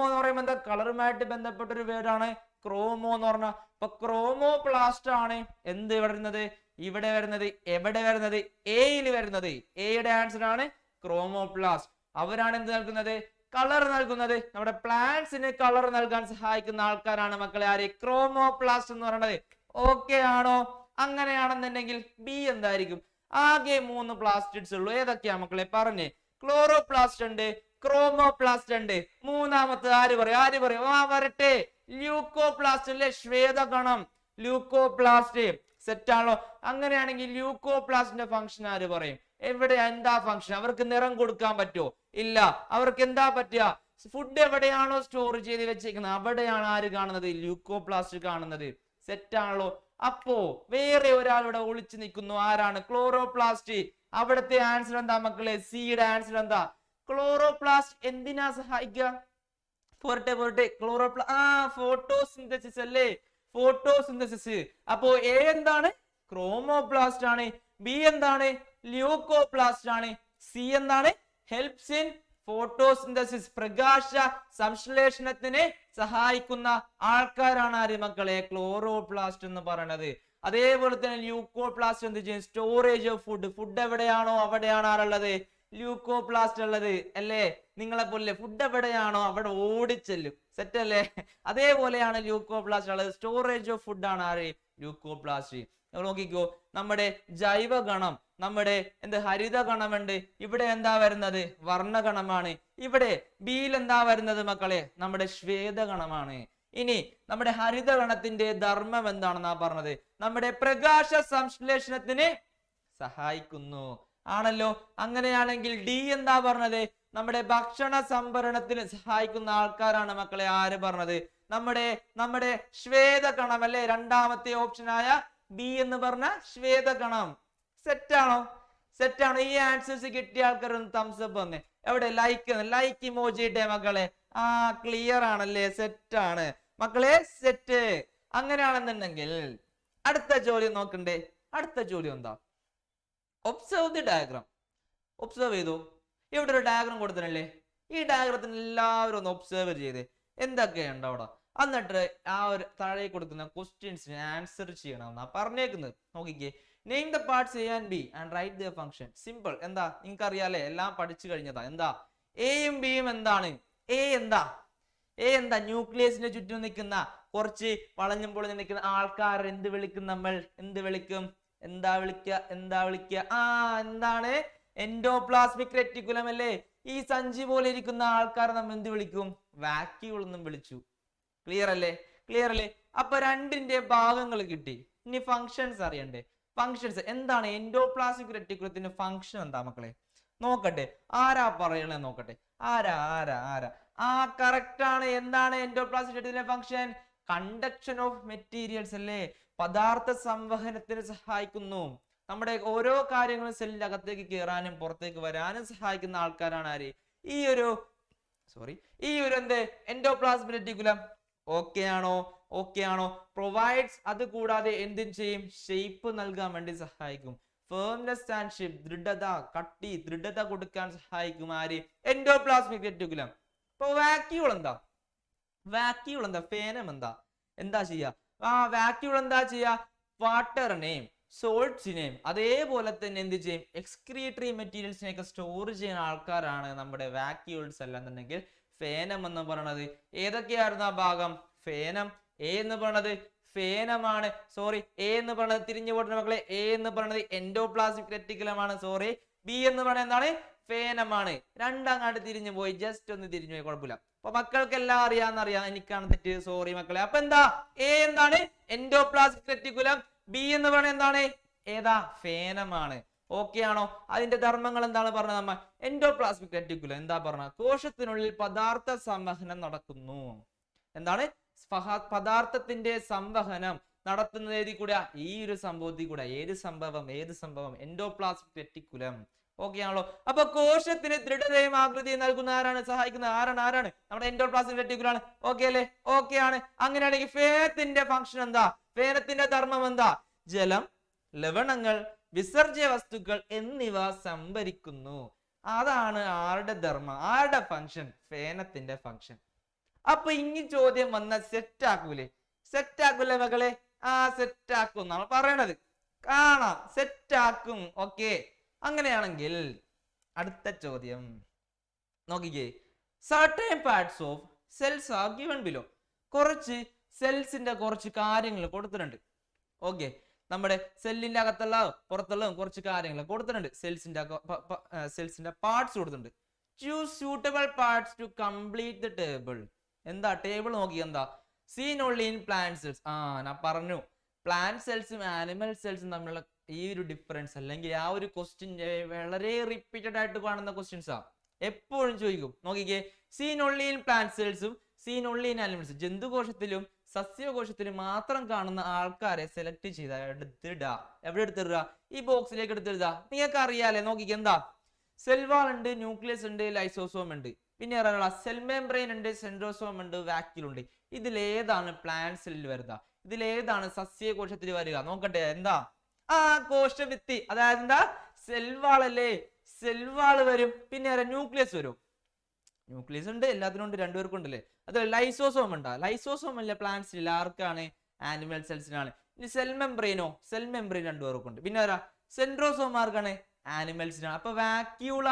എന്ന് പറയുമ്പോൾ എന്താ? കളറുമായിട്ട് ബന്ധപ്പെട്ട ഒരു വേർഡാണ് ക്രോമോ എന്ന് പറഞ്ഞ. അപ്പൊ ക്രോമോപ്ലാസ്റ്റ് ആണ് എന്ത് വരുന്നത്? ഇവിടെ വരുന്നത്. എവിടെ വരുന്നത്? എയിൽ വരുന്നത്. എയുടെ ആൻസർ ആണ് ക്രോമോപ്ലാസ്റ്റ്. അവരാണ് എന്ത് നൽകുന്നത്? കളർ നൽകുന്നത്. നമ്മുടെ പ്ലാന്റ്സിന് കളർ നൽകാൻ സഹായിക്കുന്ന ആൾക്കാരാണ് മക്കളെ ആര്? ക്രോമോപ്ലാസ്റ്റ് എന്ന് പറയുന്നത്. ഓക്കെ ആണോ? അങ്ങനെയാണെന്നുണ്ടെങ്കിൽ ബി എന്തായിരിക്കും? ആകെ 3 പ്ലാസ്റ്റിഡ്സ് ഉള്ളൂ. ഏതൊക്കെയാ മക്കളെ? പറഞ്ഞേ. ക്ലോറോപ്ലാസ്റ്റ് ഉണ്ട്, ക്രോമോപ്ലാസ്റ്റ് ഉണ്ട്. മൂന്നാമത്തെ ആര് പറയും? വരട്ടെ. ല്യൂക്കോപ്ലാസ്റ്റ് അല്ലെ, ശ്വേതകണം, ല്യൂക്കോപ്ലാസ്റ്റ്. സെറ്റ് ആണല്ലോ. അങ്ങനെയാണെങ്കിൽ ല്യൂക്കോപ്ലാസ്റ്റിന്റെ ഫംഗ്ഷൻ ആര് പറയും? എവിടെ എന്താ ഫംഗ്ഷൻ? അവർക്ക് നിറം കൊടുക്കാൻ പറ്റുമോ? ഇല്ല. അവർക്ക് എന്താ പറ്റുക? ഫുഡ് എവിടെയാണോ സ്റ്റോർ ചെയ്ത് വെച്ചേക്കുന്നത് അവിടെയാണ് ആര് കാണുന്നത്? ല്യൂക്കോപ്ലാസ്റ്റ് കാണുന്നത്. സെറ്റ് ആണല്ലോ. അപ്പോ വേറെ ഒരാളിവിടെ ഒളിച്ചു നിൽക്കുന്നു. ആരാണ്? ക്ലോറോപ്ലാസ്റ്റ്. അവിടുത്തെ ആൻസർ എന്താ മക്കളെ? സിയുടെ ആൻസർ എന്താ? ക്ലോറോപ്ലാസ്റ്റ് എന്തിനാ സഹായിക്കുക? പോരട്ടെ ഫോട്ടോസിന്തസിസ് അല്ലേ, ഫോട്ടോസിന്തസിസ്. അപ്പോ എ എന്താണ്? ക്രോമോപ്ലാസ്റ്റ് ആണ്. ബി എന്താണ്? ല്യൂക്കോപ്ലാസ്റ്റ് ആണ്. സി എന്താണ്? ഹെൽപ്സ് ഇൻ ഫോട്ടോസിന്തസിസ്, പ്രകാശ സംശ്ലേഷണത്തിന് സഹായിക്കുന്ന ആൾക്കാരാണ് ആര് മക്കളെ? ക്ലോറോപ്ലാസ്റ്റ് എന്ന് പറയുന്നത്. അതേപോലെ തന്നെ ല്യൂക്കോപ്ലാസ്റ്റ് എന്ത് ചെയ്യും? Storage of food. ഫുഡ് എവിടെയാണോ അവിടെയാണ് ആരുള്ളത്? ല്യൂക്കോപ്ലാസ്റ്റ് ഉള്ളത് അല്ലേ? നിങ്ങളെ പോലെ ഫുഡ് എവിടെയാണോ അവിടെ ഓടിച്ചെല്ലും. സെറ്റ് അല്ലേ? അതേപോലെയാണ് ല്യൂക്കോപ്ലാസ്റ്റ് ഉള്ളത്. സ്റ്റോറേജ് ഓഫ് ഫുഡ് ആണ് ആര്? ല്യൂക്കോപ്ലാസ്റ്റ്. നോക്കിക്കോ, നമ്മുടെ ജൈവഗണം, നമ്മുടെ ഹരിതഗണമുണ്ട്. ഇവിടെ എന്താ വരുന്നത്? വർണ്ണഗണമാണ്. ഇവിടെ ബിയിൽ എന്താ വരുന്നത് മക്കളെ? നമ്മുടെ ശ്വേതഗണമാണ്. ഇനി നമ്മുടെ ഹരിതഗണത്തിന്റെ ധർമ്മം എന്താണെന്നാ പറഞ്ഞത്? നമ്മുടെ പ്രകാശ സംശ്ലേഷണത്തിന് സഹായിക്കുന്നു ആണല്ലോ. അങ്ങനെയാണെങ്കിൽ ഡി എന്താ പറഞ്ഞത്? നമ്മുടെ ഭക്ഷണ സംഭരണത്തിന് സഹായിക്കുന്ന ആൾക്കാരാണ് മക്കളെ ആര് പറഞ്ഞത്? നമ്മുടെ ശ്വേതകണം അല്ലെ? രണ്ടാമത്തെ ഓപ്ഷനായ ബി എന്ന് പറഞ്ഞ ശ്വേതകണം. സെറ്റാണോ? സെറ്റാണോ? ഈ ആൻസേഴ്സ് കിട്ടിയ ആൾക്കാർ ഒന്ന് തംസ് അപ്പ് വന്നേ. എവിടെ ലൈക്ക് ഇമോജി ഇട്ടേ മക്കളെ. ക്ലിയർ ആണല്ലേ? സെറ്റാണ് മക്കളെ, സെറ്റ്. അങ്ങനെയാണെന്നുണ്ടെങ്കിൽ അടുത്ത ചോദ്യം നോക്കണ്ടേ? അടുത്ത ചോദ്യം എന്താ? Observe the diagram. ഒബ്സർവ് ചെയ്തു. ഇവിടെ ഒരു ഡയഗ്രാം കൊടുത്തിട്ടല്ലേ? ഈ ഡയഗ്രത്തിന് എല്ലാവരും ഒന്ന് ഒബ്സർവ് ചെയ്തേ. എന്തൊക്കെയുണ്ട് അവിടെ? എന്നിട്ട് ആ ഒരു താഴെ കൊടുക്കുന്ന ക്വസ്റ്റ്യൻസിന് ആൻസർ ചെയ്യണം എന്നാ പറഞ്ഞേക്കുന്നത്. നോക്കിക്കേ, name the parts A and B and write the function. Simple. എന്താ? നിങ്ങൾക്ക് അറിയാലേ, എല്ലാം പഠിച്ചു കഴിഞ്ഞതാ. എന്താ എയും ബിയും? എന്താണ് എ? എന്താ ന്യൂക്ലിയസിന്റെ ചുറ്റും നിൽക്കുന്ന കുറച്ച് വളഞ്ഞും പൊളിഞ്ഞും നിൽക്കുന്ന ആൾക്കാർ എന്ത് വിളിക്കും? നമ്മൾ എന്ത് വിളിക്കും? എന്താ വിളിക്കുക? എന്താണ്? എൻഡോപ്ലാസ്മിക് റെറ്റിക്കുലം അല്ലേ? ഈ സഞ്ചി പോലെ ഇരിക്കുന്ന ആൾക്കാർ നമ്മൾ എന്ത് വിളിക്കും? വാക്യൂൾ എന്നും വിളിച്ചു. ക്ലിയർ അല്ലേ? അപ്പൊ രണ്ടിന്റെ ഭാഗങ്ങൾ കിട്ടി. ഇനി ഫങ്ഷൻസ് അറിയണ്ടേ? ഫങ്ഷൻസ് എന്താണ്? എൻഡോപ്ലാസ്മിക് റെറ്റിക്കുലത്തിന്റെ ഫങ്ഷൻ എന്താ മക്കളെ? നോക്കട്ടെ, ആരാ പറയണേ? നോക്കട്ടെ, ആരാ? കറക്റ്റ് ആണ്. എന്താണ് എൻഡോപ്ലാസ്മിക് റെറ്റിക്കുലത്തിന്റെ ഫങ്ഷൻ? കണ്ടക്ഷൻ ഓഫ് മെറ്റീരിയൽസ് അല്ലേ? പദാർത്ഥ സംവഹനത്തിന് സഹായിക്കുന്നു. നമ്മുടെ ഓരോ കാര്യങ്ങളും സെല്ലിന്റെ അകത്തേക്ക് കയറാനും പുറത്തേക്ക് വരാനും സഹായിക്കുന്ന ആൾക്കാരാണ് ആര്? ഈ ഒരു എൻഡോപ്ലാസ്മിക് റെറ്റിക്കുലം. ഓക്കെ ആണോ? പ്രൊവൈഡ്സ്. അത് കൂടാതെ എന്തും ചെയ്യും? ഷേപ്പ് നൽകാൻ വേണ്ടി സഹായിക്കും. ഫേംനെസ് ആൻഡ് ഷേപ്പ്, ദൃഢത കൊടുക്കാൻ സഹായിക്കും ആര്? Endoplasmic reticulum. ഇപ്പൊ വാക്യൂൾ എന്താ? ഫേനം എന്താ ചെയ്യാ? വാക്യൂൾ എന്താ ചെയ്യാ? വാട്ടറിനെയും സോൾട്സിനെയും അതേപോലെ തന്നെ എന്ത് ചെയ്യും? എക്സ്ക്രീറ്ററി മെറ്റീരിയൽസിനെയൊക്കെ സ്റ്റോർ ചെയ്യുന്ന ആൾക്കാരാണ് നമ്മുടെ വാക്യൂൾസ്. അല്ലെന്നുണ്ടെങ്കിൽ ഫേനം എന്ന് പറയുന്നത്. ഏതൊക്കെയായിരുന്നു ആ ഭാഗം? ഫേനം. എ എന്ന് പറയുന്നത് ഫേനമാണ്. എ എന്ന് പറയുന്നത് തിരിഞ്ഞു പോട്ടുന്ന മക്കളെ. എ എന്ന് പറയുന്നത് എൻഡോപ്ലാസ്മിക് റെറ്റിക്കുലമാണ്. ബി എന്ന് പറയുന്നത് എന്താണ്? ഫേനമാണ്. രണ്ടങ്ങാട്ട് തിരിഞ്ഞു പോയി, ജസ്റ്റ് ഒന്ന് തിരിഞ്ഞു പോയി, കുഴപ്പമില്ല. അപ്പൊ മക്കൾക്ക് എല്ലാം അറിയാം. എനിക്കാണ് തെറ്റ്, സോറി മക്കളെ. അപ്പൊ എന്താ? എ എന്താണ്? Endoplasmic reticulum. ബി എന്ന് പറയുന്നത് എന്താണ്? ഏതാ? ഫേനമാണ്. ഓക്കെ ആണോ? അതിന്റെ ധർമ്മങ്ങൾ എന്താണ് പറഞ്ഞത് നമ്മ? എൻഡോപ്ലാസ്മിക് റെറ്റിക്കുലം എന്താ പറഞ്ഞ? കോശത്തിനുള്ളിൽ പദാർത്ഥ സംവഹനം നടക്കുന്നു. എന്താണ്? പദാർത്ഥത്തിന്റെ സംവഹനം നടത്തുന്നത് ഏതി കൂടെ? ഈ ഒരു സംഭവത്തിൽ കൂടെ. ഏത് സംഭവം? Endoplasmic reticulum. ഓക്കെ ആണല്ലോ? അപ്പൊ കോശത്തിന് ദൃഢതയും ആകൃതിയും നൽകുന്ന ആരാണ്? സഹായിക്കുന്നത് ആരാണ്? നമ്മുടെ എൻഡോപ്ലാസ്മിക് റെറ്റിക്കുലം ആണ്. ഓക്കെ അല്ലേ? ഓക്കെ ആണ്. അങ്ങനെയാണെങ്കിൽ ഫേനത്തിന്റെ ഫംഗ്ഷൻ എന്താ? ഫേനത്തിന്റെ ധർമ്മം എന്താ? ജലം, ലവണങ്ങൾ, വിസർജ്യ വസ്തുക്കൾ എന്നിവ സംഭരിക്കുന്നു. അതാണ് ആരുടെ ധർമ്മം? ആരുടെ ഫംഗ്ഷൻ? ഫേനത്തിന്റെ ഫംഗ്ഷൻ. അപ്പൊ ഇനി ചോദ്യം വന്ന സെറ്റ് ആക്കൂലേ മകളെ? സെറ്റ് ആക്കും എന്നാണ് പറയണത്. കാണാം, സെറ്റ് ആക്കും. ഓക്കെ. അങ്ങനെയാണെങ്കിൽ അടുത്ത ചോദ്യം നോക്കിക്കേ. Certain parts of cells are given below. കുറച്ച് സെൽസിന്റെ കുറച്ച് കാര്യങ്ങൾ കൊടുത്തിട്ടുണ്ട്. ഓക്കെ, നമ്മുടെ സെല്ലിന്റെ അകത്തുള്ള പുറത്തുള്ള കുറച്ച് കാര്യങ്ങൾ കൊടുത്തിട്ടുണ്ട്. സെൽസിന്റെ പാർട്സ് കൊടുത്തിട്ടുണ്ട്. Choose suitable parts to complete the table. എന്താ ടേബിൾ? നോക്കി എന്താ? seen only in plant cells. ഞാൻ പറഞ്ഞു പ്ലാന്റ് സെൽസും ആനിമൽ സെൽസും തമ്മിലുള്ള ഈ ഒരു ഡിഫറൻസ് അല്ലെങ്കിൽ ആ ഒരു ക്വസ്റ്റ്യൻ വളരെ റിപ്പീറ്റഡ് ആയിട്ട് കാണുന്ന ക്വസ്റ്റ്യൻസ് ആ, എപ്പോഴും ചോദിക്കും. നോക്കിക്കേ, seen only in plant cells-ഉം seen only in animals, ജന്തുകോശത്തിലും സസ്യകോശത്തിലും മാത്രം കാണുന്ന ആൾക്കാരെ സെലക്ട് ചെയ്ത എടുത്തിടുക. എവിടെ എടുത്തിടുക? ഈ ബോക്സിലേക്ക് എടുത്തിടുക. നിങ്ങൾക്ക് അറിയാലേ, നോക്കിക്കേ, എന്താ സെൽ വാൾ ഉണ്ട്, ന്യൂക്ലിയസ് ഉണ്ട്, ലൈസോസോം ഉണ്ട്, പിന്നെ സെൽ മെംബ്രെയിൻ ഉണ്ട്, സെൻട്രോസോം ഉണ്ട്, വാക്യൂൾ ഉണ്ട്. ഇതിലേതാണ് പ്ലാന്റ് സെല്ലിൽ വരുക? ഇതിലേതാണ് സസ്യകോശത്തിൽ വരിക? നോക്കട്ടെ, എന്താ? കോശഭിത്തി, അതായത് എന്താ? സെൽ വാൾ അല്ലേ? സെൽ വാൾ വരും, പിന്നെ ന്യൂക്ലിയസ് വരും. ന്യൂക്ലിയസ് ഉണ്ട്, എല്ലാത്തിനും ഉണ്ട്, രണ്ടുപേർക്കും ഉണ്ടല്ലേ. അത് ലൈസോസോം ഉണ്ടാ? ലൈസോസോം അല്ലേ പ്ലാന്റ്സിൽ? ആർക്കാണ്? ആനിമൽ സെൽസിനാണ്. ഇനി സെൽ മെംബ്രെയിനോ? സെൽ മെംബ്രെയിൻ രണ്ടുപേർക്കും ഉണ്ട്. പിന്നെ സെൻട്രോസോം ആർക്കാണ്? ആനിമൽസിനാണ്. അപ്പൊ വാക്യൂൾ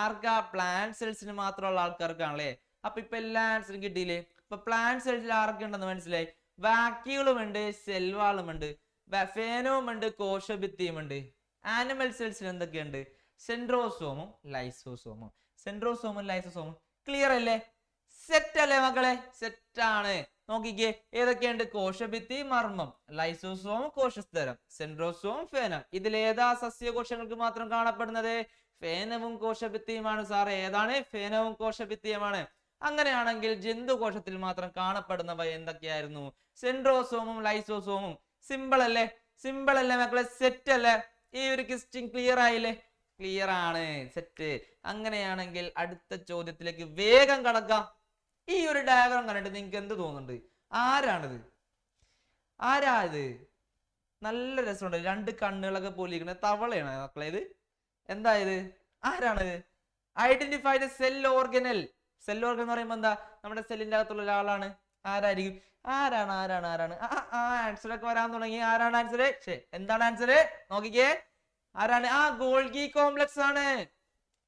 ആർക്കാ? പ്ലാന്റ് സെൽസിന് മാത്രമുള്ള ആൾക്കാർക്കാണല്ലേ. അപ്പൊ ഇപ്പൊ എല്ലാ ആൻസറും കിട്ടിയില്ലേ? അപ്പൊ പ്ലാന്റ് സെൽസിൽ ആരൊക്കെ ഉണ്ടെന്ന് മനസ്സിലായി. വാക്യൂളും ഉണ്ട്, സെൽവാളും ഉണ്ട്, ഫേനവും ഉണ്ട്, കോശഭിത്തിയും ഉണ്ട്. ആനിമൽ സെൽസിൽ എന്തൊക്കെയുണ്ട്? സെൻട്രോസോമും ലൈസോസോമും. സെൻട്രോസോമും ലൈസോസോമും. ക്ലിയർ അല്ലേ? സെറ്റ് അല്ലേ മക്കളെ? സെറ്റ് ആണ്. നോക്കിക്കേ, ഏതൊക്കെയുണ്ട്? കോശഭിത്തി, മർമ്മം, ലൈസോസോം, കോശസ്തരം, സെൻട്രോസോം, ഫേനം. ഇതിലേതാ സസ്യകോശങ്ങൾക്ക് മാത്രം കാണപ്പെടുന്നത്? ഫേനവും കോശഭിത്തിയുമാണ് സാറേ. ഏതാണ്? ഫേനവും കോശഭിത്തിയുമാണ്. അങ്ങനെയാണെങ്കിൽ ജന്തുകോശത്തിൽ മാത്രം കാണപ്പെടുന്നവ എന്തൊക്കെയായിരുന്നു? സെൻട്രോസോമും ലൈസോസോമും. സിമ്പിൾ അല്ലേ? സിമ്പിൾ അല്ലേ മക്കളെ? സെറ്റ് അല്ലേ? ഈ ഒരു ക്വസ്റ്റ്യൻ ക്ലിയർ ആയില്ലേ? ക്ലിയർ ആണ്, സെറ്റ്. അങ്ങനെയാണെങ്കിൽ അടുത്ത ചോദ്യത്തിലേക്ക് വേഗം കടക്കാം. ഈ ഒരു ഡയഗ്രാം കണ്ടിട്ട് നിങ്ങൾക്ക് എന്ത് തോന്നുന്നുണ്ട്? ആരാണിത്? ആരാ ഇത്? നല്ല രസമുണ്ട്, രണ്ട് കണ്ണുകളൊക്കെ പോലിരിക്കുന്ന തവളയാണ് മക്കളെ ഇത്. എന്താ ഇത്? ആരാണിത്? Identify the cell organelle. Cell organ എന്ന് പറയുമ്പോ എന്താ? നമ്മുടെ സെല്ലിന്റെ അകത്തുള്ള ഒരാളാണ്. ആരായിരിക്കും? ആരാണ്? ആൻസർ ഒക്കെ വരാൻ തുടങ്ങി. ആരാണ് ആൻസർ? എന്താണ് ആൻസർ? നോക്കിക്കേ, ആരാണ്? ഗോൾഗി കോംപ്ലക്സ് ആണ്.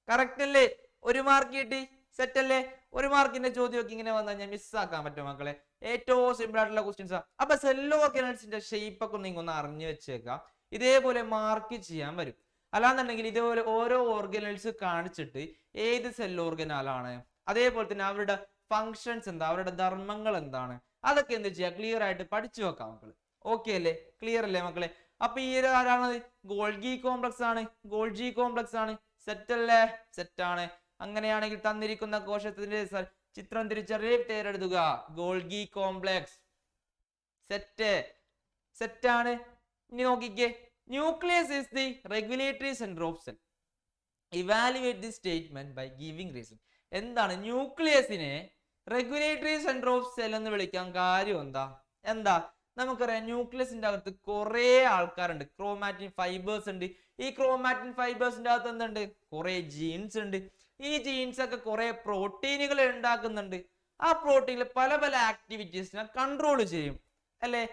കറക്റ്റ് അല്ലേ? ഒരു മാർക്ക് കിട്ടി. സെറ്റ് അല്ലേ? ഒരു മാർക്കിന്റെ ചോദ്യം ഒക്കെ ഇങ്ങനെ വന്നാൽ ഞാൻ മിസ്സാക്കാൻ പറ്റും മക്കളെ. ഏറ്റവും സിമ്പിൾ ആയിട്ടുള്ള ക്വസ്റ്റ്യൻസ് ആ. അപ്പൊ സെൽ ഓർഗനൽസിന്റെ ഷേപ്പ് ഒക്കെ നിങ്ങൾ ഒന്ന് അറിഞ്ഞു വെച്ചേക്കാം. ഇതേപോലെ മാർക്ക് ചെയ്യാൻ വരും. അല്ലാന്നുണ്ടെങ്കിൽ ഇതേപോലെ ഓരോ ഓർഗനൽസ് കാണിച്ചിട്ട് ഏത് സെൽ ഓർഗനാലാണ്, അതേപോലെ തന്നെ അവരുടെ ഫങ്ഷൻസ് എന്താ, അവരുടെ ധർമ്മങ്ങൾ എന്താണ്, അതൊക്കെ എന്ത് ചെയ്യാ? ക്ലിയർ ആയിട്ട് പഠിച്ചു വെക്കാം മക്കള്. ഓക്കെ അല്ലേ? ക്ലിയർ അല്ലേ മക്കളെ? അപ്പൊ ഈ ആരാണത്? ഗോൾഗി കോംപ്ലക്സ് ആണ്. ഗോൾജി കോംപ്ലക്സ് ആണ്. സെറ്റ് അല്ലേ? സെറ്റ് ആണ്. അങ്ങനെയാണെങ്കിൽ തന്നിരിക്കുന്ന കോശത്തിന്റെ ചിത്രം തിരിച്ചറിയ പേരെഴുതുക. Golgi complex. സെറ്റ്. സെറ്റ് ആണ്. ഇനി നോക്കിക്കേ, nucleus is the regulatory center of cell. Evaluate the statement by giving reason. എന്താണ് ന്യൂക്ലിയസിനെ റെഗുലേറ്ററി സെന്റർ ഓഫ് സെൽ എന്ന് വിളിക്കാൻ കാര്യം എന്താ? നമുക്കറിയാം ന്യൂക്ലിയസിന്റെ അകത്ത് കുറെ ആൾക്കാരുണ്ട്. ക്രോമാറ്റിൻ ഫൈബേഴ്സ് ഉണ്ട്. ഈ ക്രോമാറ്റിൻ ഫൈബേഴ്സിന്റെ അകത്ത് എന്തുണ്ട്? കുറെ ജീൻസ് ഉണ്ട്. ഈ ജീൻസ് ഒക്കെ കുറെ പ്രോട്ടീനുകൾ ഉണ്ടാക്കുന്നുണ്ട്. ആ പ്രോട്ടീനിൽ പല പല ആക്ടിവിറ്റീസിനെ കൺട്രോൾ ചെയ്യും അല്ലെ?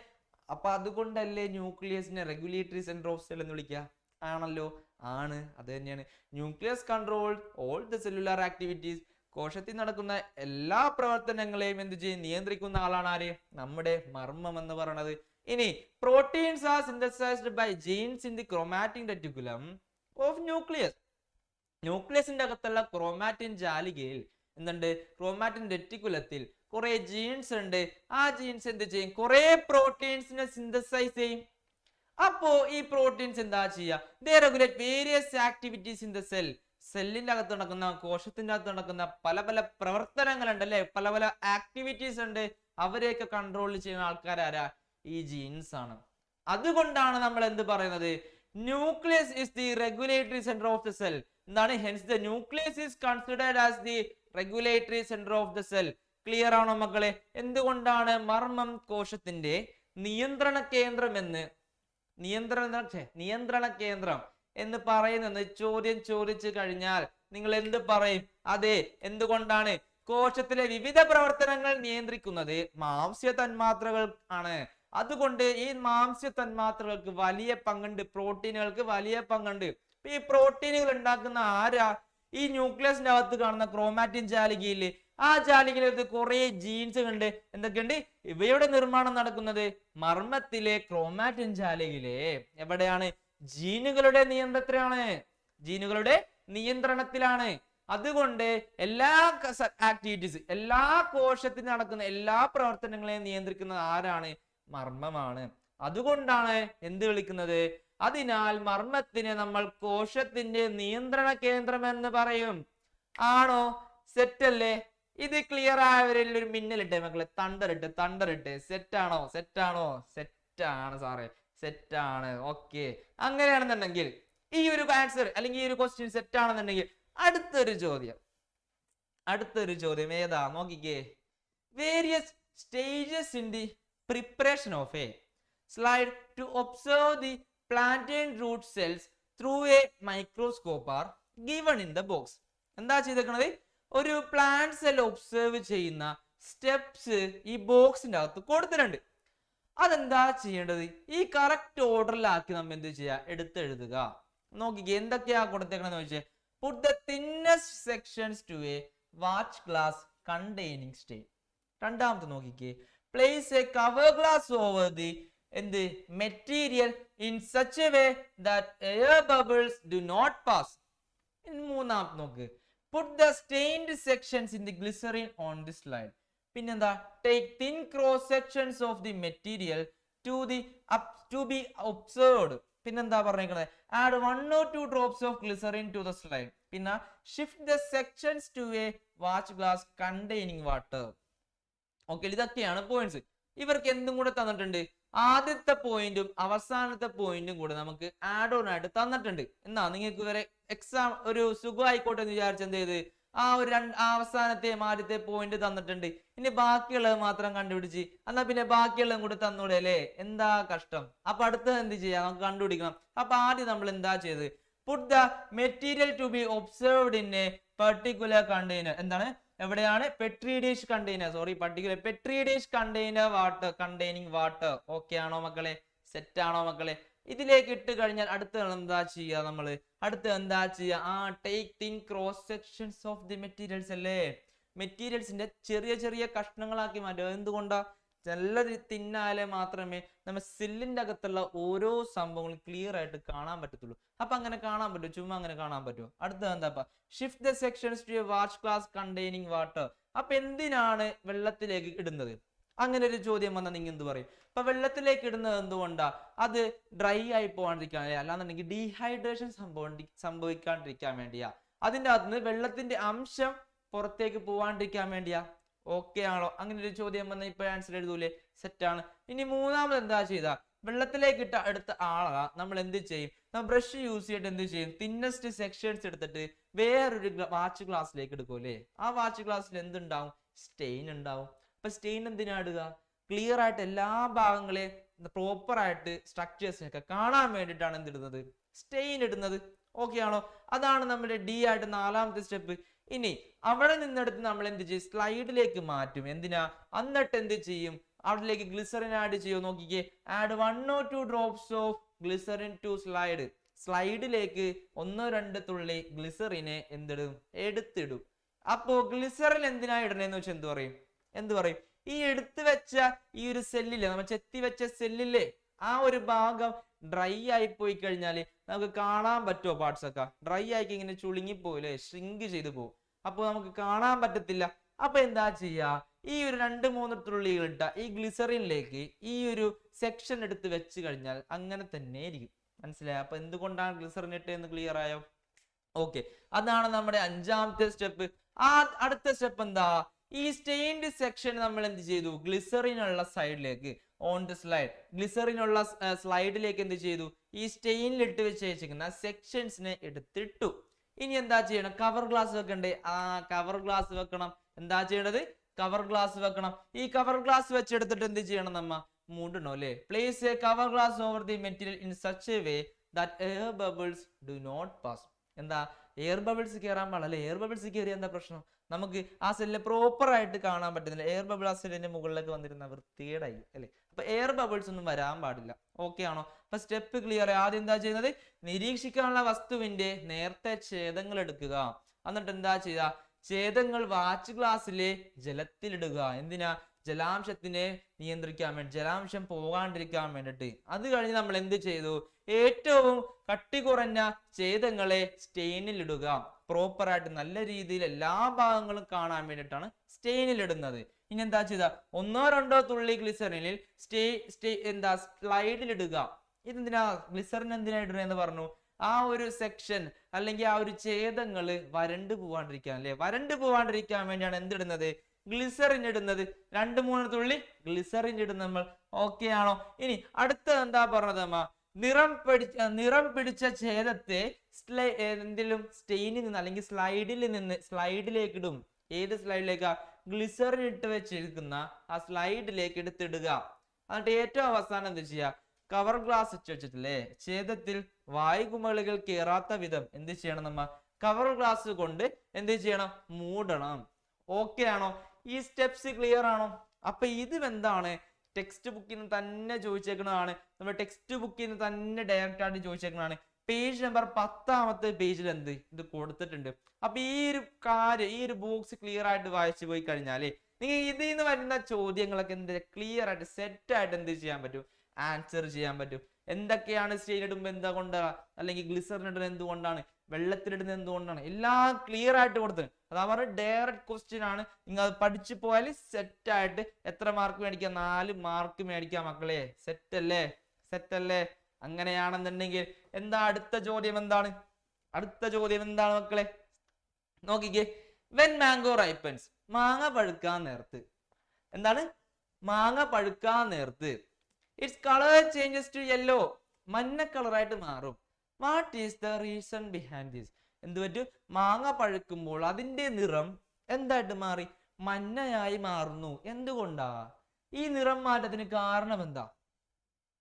അപ്പൊ അതുകൊണ്ടല്ലേ ന്യൂക്ലിയസിനെ റെഗുലേറ്ററി സെന്റർ ഓഫ് സെൽ എന്ന് വിളിക്കുക? ആണല്ലോ, ആണ്. അത് തന്നെയാണ്. Nucleus control all the cellular activities. കോശത്തിൽ നടക്കുന്ന എല്ലാ പ്രവർത്തനങ്ങളെയും എന്ത് ചെയ്യും? നിയന്ത്രിക്കുന്ന ആളാണ് ആര്? നമ്മുടെ മർമ്മം എന്ന് പറയുന്നത്. ഇനി proteins are synthesized by genes in the chromatin reticulum of nucleus. ന്യൂക്ലിയസിന്റെ അകത്തുള്ള ക്രോമാറ്റിൻ ജാലികയിൽ എന്തുണ്ട്? ക്രോമാറ്റിൻ റെറ്റിക്കുലത്തിൽ കുറെ ജീൻസ് ഉണ്ട്. ആ ജീൻസ് എന്ത് ചെയ്യും? കുറെ പ്രോട്ടീൻസിനെ സിന്തസൈസ് ചെയ്യും. അപ്പോ ഈ പ്രോട്ടീൻസ് എന്താ ചെയ്യുക? They regulate various activities in the cell. സെല്ലിന്റെ അകത്ത് നടക്കുന്ന, കോശത്തിന്റെ അകത്ത് നടക്കുന്ന പല പല പ്രവർത്തനങ്ങൾ ഉണ്ട് അല്ലെ? പല പല ആക്ടിവിറ്റീസ് ഉണ്ട്. അവരെയൊക്കെ കൺട്രോൾ ചെയ്യുന്ന ആൾക്കാരാരാ? ഈ ജീൻസ് ആണ്. അതുകൊണ്ടാണ് നമ്മൾ എന്ത് പറയുന്നത്? Nucleus is the regulatory centre of the cell. എന്താണ്? Hence the nucleus is considered as the regulatory centre of the cell. Clear ആണോ മക്കളെ? എന്തുകൊണ്ടാണ് മർമ്മം കോശത്തിന്റെ നിയന്ത്രണ കേന്ദ്രം എന്ന് പറയുന്നത് ചോദ്യം ചോദിച്ചു കഴിഞ്ഞാൽ നിങ്ങൾ എന്ത് പറയും? അതെ, എന്തുകൊണ്ടാണ്? കോശത്തിലെ വിവിധ പ്രവർത്തനങ്ങൾ നിയന്ത്രിക്കുന്നത് മാംസ്യ തന്മാത്രകൾ ആണ്. അതുകൊണ്ട് ഈ മാംസ്യ തന്മാത്രകൾക്ക് വലിയ പങ്കുണ്ട്. പ്രോട്ടീനുകൾക്ക് വലിയ പങ്കുണ്ട്. ഈ പ്രോട്ടീനുകൾ ഉണ്ടാക്കുന്ന ആരാ? ഈ ന്യൂക്ലിയസിന്റെ അകത്ത് കാണുന്ന ക്രോമാറ്റിൻ ജാലികയില്. ആ ജാലികയിലത് കുറെ ജീൻസ് ഉണ്ട്. എന്തൊക്കെയുണ്ട്? ഇവയുടെ നിർമ്മാണം നടക്കുന്നത് മർമ്മത്തിലെ ക്രോമാറ്റിൻ ജാലികയിലെ എവിടെയാണ്? ജീനുകളുടെ നിയന്ത്രണത്തിലാണ്. അതുകൊണ്ട് എല്ലാ ആക്ടിവിറ്റീസ്, എല്ലാ കോശത്തിൽ നടക്കുന്ന എല്ലാ പ്രവർത്തനങ്ങളെയും നിയന്ത്രിക്കുന്നത് ആരാണ്? മർമ്മമാണ്. അതുകൊണ്ടാണ് എന്ത് വിളിക്കുന്നത്? അതിനാൽ മർമ്മത്തിനെ നമ്മൾ കോശത്തിന്റെ നിയന്ത്രണ കേന്ദ്രം എന്ന് പറയും. ആണോ? സെറ്റ് അല്ലേ? ഇത് ക്ലിയർ ആയവരിൽ ഒരു മിന്നലിട്ടെ മക്കളെ, തണ്ടറിട്ട്. സെറ്റ് ആണോ? സെറ്റ് ആണ് സാറേ, സെറ്റ് ആണ്. ഓക്കെ, അങ്ങനെയാണെന്നുണ്ടെങ്കിൽ ഈ ഒരു ആൻസർ അല്ലെങ്കിൽ ഈ ഒരു ക്വസ്റ്റ്യൻ സെറ്റ് ആണെന്നുണ്ടെങ്കിൽ അടുത്തൊരു ചോദ്യം ഏതാ നോക്കിക്കേ. Various stages in the preparation of a slide to observe the plant root cells through a microscope are given in the box. എന്താ ചെയ്തേക്കണത്? ഒരു പ്ലാന്റ് സെൽ ഒബ്സർവ് ചെയ്യുന്ന സ്റ്റെപ്സ് ഈ ബോക്സിന്റെ അകത്ത് കൊടുത്തിട്ടുണ്ട്. അതെന്താ ചെയ്യേണ്ടത്? ഈ കറക്റ്റ് ഓർഡറിലാക്കി നമ്മൾ എന്ത് ചെയ്യുക? എടുത്തെഴുതുക. നോക്കിക്കേ, എന്തൊക്കെയാ കൊടുത്തേക്കണെന്ന് ചോദിച്ചേ. Put the thinnest sections to a watch glass containing stain. രണ്ടാമത്തെ നോക്കിക്കേ, place a cover glass over the എന്ത് material in such a way that air bubbles do not pass. മൂന്നാമത്തെ നോക്ക്, put the stained sections in the glycerin on the slide. പിന്നെന്താ? take thin cross sections of the material to be observed. പിന്നെന്താ പറഞ്ഞേക്കുന്നത്? add 1 or 2 drops of glycerin to the slide. പിന്നെ shift the sections to a watch glass containing water. Okay, ഇതൊക്കെയാണ് points. ഇവർക്ക് എന്തും കൂടെ തന്നിട്ടുണ്ട്? ആദ്യത്തെ പോയിന്റും അവസാനത്തെ പോയിന്റും കൂടെ നമുക്ക് ആഡ് ഓൺ ആയിട്ട് തന്നിട്ടുണ്ട്. എന്നാ നിങ്ങൾക്ക് ഇവരെ എക്സാം ഒരു സുഖമായിക്കോട്ടെ എന്ന് വിചാരിച്ച് എന്ത് ചെയ്ത് അവസാനത്തെ ആദ്യത്തെ പോയിന്റ് തന്നിട്ടുണ്ട്. ഇനി ബാക്കിയുള്ളത് മാത്രം കണ്ടുപിടിച്ച് എന്നാ പിന്നെ ബാക്കിയുള്ളതും കൂടെ തന്നൂടെ അല്ലേ? എന്താ കഷ്ടം. അപ്പൊ അടുത്തത് എന്ത് ചെയ്യാം? നമുക്ക് കണ്ടുപിടിക്കണം. അപ്പൊ ആദ്യം നമ്മൾ എന്താ ചെയ്ത്? put the material to be observed in a particular container. എന്താണ്? എവിടെയാണ്? Petri dish container. Particular Petri dish container water containing water. Okay ആണോ മക്കളെ? സെറ്റ് ആണോ മക്കളെ? ഇതിലേക്ക് ഇട്ട് കഴിഞ്ഞാൽ അടുത്ത എന്താ ചെയ്യുക? നമ്മള് അടുത്ത് എന്താ ചെയ്യുക? Take thin cross sections of the materials അല്ലേ? മെറ്റീരിയൽസിന്റെ ചെറിയ ചെറിയ കഷ്ണങ്ങളാക്കി മാറ്റുക. എന്തുകൊണ്ടാ? നല്ല തിന്നാലേ മാത്രമേ നമ്മൾ സെല്ലിന്റെ അകത്തുള്ള ഓരോ സംഭവങ്ങളും ക്ലിയർ ആയിട്ട് കാണാൻ പറ്റത്തുള്ളൂ. അപ്പൊ അങ്ങനെ കാണാൻ പറ്റും? ചുമ്മാ അങ്ങനെ കാണാൻ പറ്റുമോ? അടുത്തത് എന്താ? Shift the sections to a watch glass containing water. അപ്പൊ എന്തിനാണ് വെള്ളത്തിലേക്ക് ഇടുന്നത്? അങ്ങനെ ഒരു ചോദ്യം വന്നാൽ നിങ്ങൾ എന്ത് പറയും? അപ്പൊ വെള്ളത്തിലേക്ക് ഇടുന്നത് എന്തുകൊണ്ടാ? അത് ഡ്രൈ ആയി പോകാണ്ടിരിക്കാൻ, അല്ലാന്നുണ്ടെങ്കിൽ ഡീഹൈഡ്രേഷൻ സംഭവിക്കാണ്ടിരിക്കാൻ വേണ്ടിയാ. അതിൻ്റെ അകത്തുനിന്ന് വെള്ളത്തിന്റെ അംശം പുറത്തേക്ക് പോവാണ്ടിരിക്കാൻ വേണ്ടിയാ. ഓക്കെ ആണോ? അങ്ങനെ ഒരു ചോദ്യം വന്നാൽ ഇപ്പൊ ആൻസർ എഴുതൂലേ? സെറ്റാണ്. ഇനി മൂന്നാമത് എന്താ ചെയ്താ? വെള്ളത്തിലേക്ക് ഇട്ട അടുത്ത ആളാ നമ്മൾ എന്ത് ചെയ്യും? നമ്മൾ ബ്രഷ് യൂസ് ചെയ്തിട്ട് എന്ത് ചെയ്യും? തിന്നസ്റ്റ് സെക്ഷൻസ് എടുത്തിട്ട് വേറൊരു വാച്ച് ഗ്ലാസ്സിലേക്ക് എടുക്കൂലേ? ആ വാച്ച് ഗ്ലാസ്സിൽ എന്തുണ്ടാവും? സ്റ്റെയിൻ ഉണ്ടാവും. അപ്പൊ സ്റ്റെയിൻ എന്തിനാ ഇടുക? ക്ലിയർ ആയിട്ട് എല്ലാ ഭാഗങ്ങളെയും പ്രോപ്പർ ആയിട്ട് സ്ട്രക്ചേഴ്സിനൊക്കെ കാണാൻ വേണ്ടിയിട്ടാണ് എന്തിടുന്നത്? സ്റ്റെയിൻ ഇടുന്നത്. ഓക്കെ ആണോ? അതാണ് നമ്മുടെ ഡി ആയിട്ട് നാലാമത്തെ സ്റ്റെപ്പ്. ഇനി അവിടെ നിന്നെടുത്ത് നമ്മൾ എന്ത് ചെയ്യും? സ്ലൈഡിലേക്ക് മാറ്റും. എന്തിനാ? എന്നിട്ട് എന്ത് ചെയ്യും? അവിടേക്ക് ഗ്ലിസറിൻ ആഡ് ചെയ്യും. നോക്കിക്കേ, add 1 or 2 drops of glycerin to slide. സ്ലൈഡിലേക്ക് 1-2 തുള്ളി ഗ്ലിസറിനെ എന്തിടും? എടുത്തിടും. അപ്പോ ഗ്ലിസറിൻ എന്തിനാ ഇടണേന്ന് വെച്ചാൽ എന്ത് പറയും? ഈ എടുത്തു വെച്ച ഈ ഒരു സെല്ലില്ലേ, നമ്മൾ ചെത്തി വെച്ച സെല്ലില്ലേ, ആ ഒരു ഭാഗം ഡ്രൈ ആയി പോയി കഴിഞ്ഞാല് നമുക്ക് കാണാൻ പറ്റുമോ? പാർട്സ് ഒക്കെ ഡ്രൈ ആയി ഇങ്ങനെ ചുളുങ്ങി പോവില്ലേ? ഷ്രിങ്ക് ചെയ്തു പോകും. അപ്പൊ നമുക്ക് കാണാൻ പറ്റത്തില്ല. അപ്പൊ എന്താ ചെയ്യാ? ഈ ഒരു 2-3 തുള്ളികൾ ഇട്ട ഈ ഗ്ലിസറിനിലേക്ക് ഈ ഒരു സെക്ഷൻ എടുത്ത് വെച്ച് കഴിഞ്ഞാൽ അങ്ങനെ തന്നെ ഇരിക്കും. മനസ്സിലായോ? അപ്പൊ എന്തുകൊണ്ടാണ് ഗ്ലിസറിൻ ഇട്ടതെന്ന് ക്ലിയർ ആയോ? ഓക്കെ, അതാണ് നമ്മുടെ 5ാമത്തെ സ്റ്റെപ്പ്. അടുത്ത സ്റ്റെപ്പ് എന്താ? ഈ സ്റ്റെയിൻഡ് സെക്ഷൻ നമ്മൾ എന്ത് ചെയ്തു? ഗ്ലിസറിനുള്ള സൈഡിലേക്ക് ഓൺ ദ സ്ലൈഡ്, ഗ്ലിസറിനുള്ള സ്ലൈഡിലേക്ക് എന്ത് ചെയ്തു? ഈ സ്റ്റെയിനിൽ ഇട്ട് വെച്ചിരിക്കുന്ന സെക്ഷൻസിനെ എടുത്തിട്ടു. ഇനി എന്താ ചെയ്യണം? കവർ ഗ്ലാസ് വെക്കണ്ടേ? കവർ ഗ്ലാസ് വെക്കണം. എന്താ ചെയ്യേണ്ടത്? കവർ ഗ്ലാസ് വെക്കണം. ഈ കവർ ഗ്ലാസ് വെച്ചെടുത്തിട്ട് എന്ത് ചെയ്യണം? നമ്മ മൂടണോ അല്ലേ? Place a cover glass over the material in such a way that air bubbles do not pass. എന്താ? എയർ ബബിൾസ് കയറാൻ പാടില്ല. എയർ ബബിൾസ് കയറിയ എന്താ പ്രശ്നം? നമുക്ക് ആ സെല്ലിനെ പ്രോപ്പർ ആയിട്ട് കാണാൻ പറ്റുന്നില്ല. എയർ ബബിൾ ആ സെല്ലിന്റെ മുകളിലേക്ക് വന്നിരുന്ന വൃത്തികേടായി അല്ലേ? അപ്പൊ എയർ ബബിൾസ് ഒന്നും വരാൻ പാടില്ല. ഓക്കെ ആണോ? അപ്പൊ സ്റ്റെപ്പ് ക്ലിയർ. ആദ്യം എന്താ ചെയ്യുന്നത്? നിരീക്ഷിക്കാനുള്ള വസ്തുവിന്റെ നേരത്തെ ഛേദങ്ങൾ എടുക്കുക. എന്നിട്ട് എന്താ ചെയ്യുക? ഛേദങ്ങൾ വാച്ച് ഗ്ലാസ്സിലെ ജലത്തിലിടുക. എന്തിനാ? ജലാംശത്തിനെ നിയന്ത്രിക്കാൻ വേണ്ടി, ജലാംശം പോകാണ്ടിരിക്കാൻ വേണ്ടിട്ട്. അത് കഴിഞ്ഞ് നമ്മൾ എന്ത് ചെയ്തു? ഏറ്റവും കട്ടി കുറഞ്ഞ ഛേദങ്ങളെ സ്റ്റെയിനിൽ ഇടുക. പ്രോപ്പർ ആയിട്ട് നല്ല രീതിയിൽ എല്ലാ ഭാഗങ്ങളും കാണാൻ വേണ്ടിയിട്ടാണ് സ്റ്റെയിനിൽ ഇടുന്നത്. ഇനി എന്താ ചെയ്ത? 1-2 തുള്ളി ഗ്ലിസറിനിൽ സ്ലൈഡിൽ ഇടുക. ഇതെന്തിനാ? ഗ്ലിസറിൻ എന്തിനാ ഇടുന്നതെന്ന് പറഞ്ഞു. ആ ഒരു സെക്ഷൻ അല്ലെങ്കിൽ ആ ഒരു ഛേദങ്ങള് വരണ്ടു പോവാണ്ടിരിക്കാൻ, അല്ലെ? വരണ്ടു പോവാണ്ടിരിക്കാൻ വേണ്ടിയാണ് എന്തിടുന്നത്? ഗ്ലിസറിൻ ഇടുന്നത്. 2-3 തുള്ളി ഗ്ലിസറിൻ ഇടുന്ന നമ്മൾ. ഓക്കെ ആണോ? ഇനി അടുത്ത എന്താ പറഞ്ഞത് അമ്മ? നിറം പിടിച്ച ഛേദത്തെ എന്തിലും സ്റ്റെയിനിൽ നിന്ന് അല്ലെങ്കിൽ സ്ലൈഡിലേക്ക് ഇടും. ഏത് സ്ലൈഡിലേക്കാ? ഗ്ലിസറിൻ ഇട്ട് വെച്ചിരിക്കുന്ന ആ സ്ലൈഡിലേക്ക് എടുത്തിടുക. എന്നിട്ട് ഏറ്റവും അവസാനം എന്ത് ചെയ്യാ? കവർ ഗ്ലാസ് വെച്ചിട്ടില്ലേ ഛേദത്തിൽ വായുകുമിളകൾ കയറാത്ത വിധം എന്ത് ചെയ്യണം? നമ്മ കവർ ഗ്ലാസ് കൊണ്ട് എന്ത് ചെയ്യണം? മൂടണം. ഓക്കെ ആണോ? ഈ സ്റ്റെപ്സ് ക്ലിയർ ആണോ? അപ്പൊ ഇത് എന്താണ്? ടെക്സ്റ്റ് ബുക്കിൽ നിന്ന് തന്നെ ചോദിച്ചേക്കുന്നതാണ്. നമ്മുടെ ടെക്സ്റ്റ് ബുക്കിൽ നിന്ന് തന്നെ ഡയറക്റ്റ് ആയിട്ട് ചോദിച്ചേക്കുന്നതാണ്. പേജ് നമ്പർ 10-ാമത്തെ പേജിൽ ഇത് കൊടുത്തിട്ടുണ്ട്. അപ്പൊ ഈ ഒരു കാര്യം, ഈ ഒരു ബോക്സ് ക്ലിയർ ആയിട്ട് വായിച്ചു പോയി കഴിഞ്ഞാല് നിങ്ങൾ ഇതിൽ നിന്ന് വരുന്ന ചോദ്യങ്ങളൊക്കെ ക്ലിയർ ആയിട്ട് സെറ്റ് ആയിട്ട് എന്ത് ചെയ്യാൻ പറ്റും? ആൻസർ ചെയ്യാൻ പറ്റും. എന്തൊക്കെയാണ് സ്റ്റെയിൻ ഇടുമ്പോൾ എന്തുകൊണ്ടാണ്, അല്ലെങ്കിൽ ഗ്ലിസറിൻ ഇടുന്നത് എന്തുകൊണ്ടാണ്, വെള്ളത്തിലിടുന്നത് എന്തുകൊണ്ടാണ്, എല്ലാം ക്ലിയർ ആയിട്ട് കൊടുത്തത്. അതാ പറഞ്ഞ ഡയറക്റ്റ് ക്വസ്റ്റ്യൻ ആണ്. നിങ്ങൾ അത് പഠിച്ചു പോയാൽ സെറ്റ് ആയിട്ട് എത്ര മാർക്ക് മേടിക്കാം? 4 മാർക്ക് മേടിക്കാം മക്കളെ. സെറ്റ് അല്ലേ? അങ്ങനെയാണെന്നുണ്ടെങ്കിൽ എന്താ അടുത്ത ചോദ്യം? അടുത്ത ചോദ്യം എന്താണ് മക്കളെ? നോക്കിക്കേ. വെൻ മാംഗോ റൈപ്പൻസ്, മാങ്ങ പഴുക്കാൻ നേരത്ത്. എന്താണ്? മാങ്ങ പഴുക്കാൻ നേരത്ത് its colour changes to yellow, മഞ്ഞ കളറായിട്ട് മാറും. What is the reason behind this? എന്ത് പറ്റും? മാങ്ങ പഴുക്കുമ്പോൾ അതിന്റെ നിറം എന്തായിട്ട് മാറി? മഞ്ഞയായി മാറുന്നു. എന്തുകൊണ്ടാ? ഈ നിറം മാറ്റത്തിന് കാരണം എന്താ?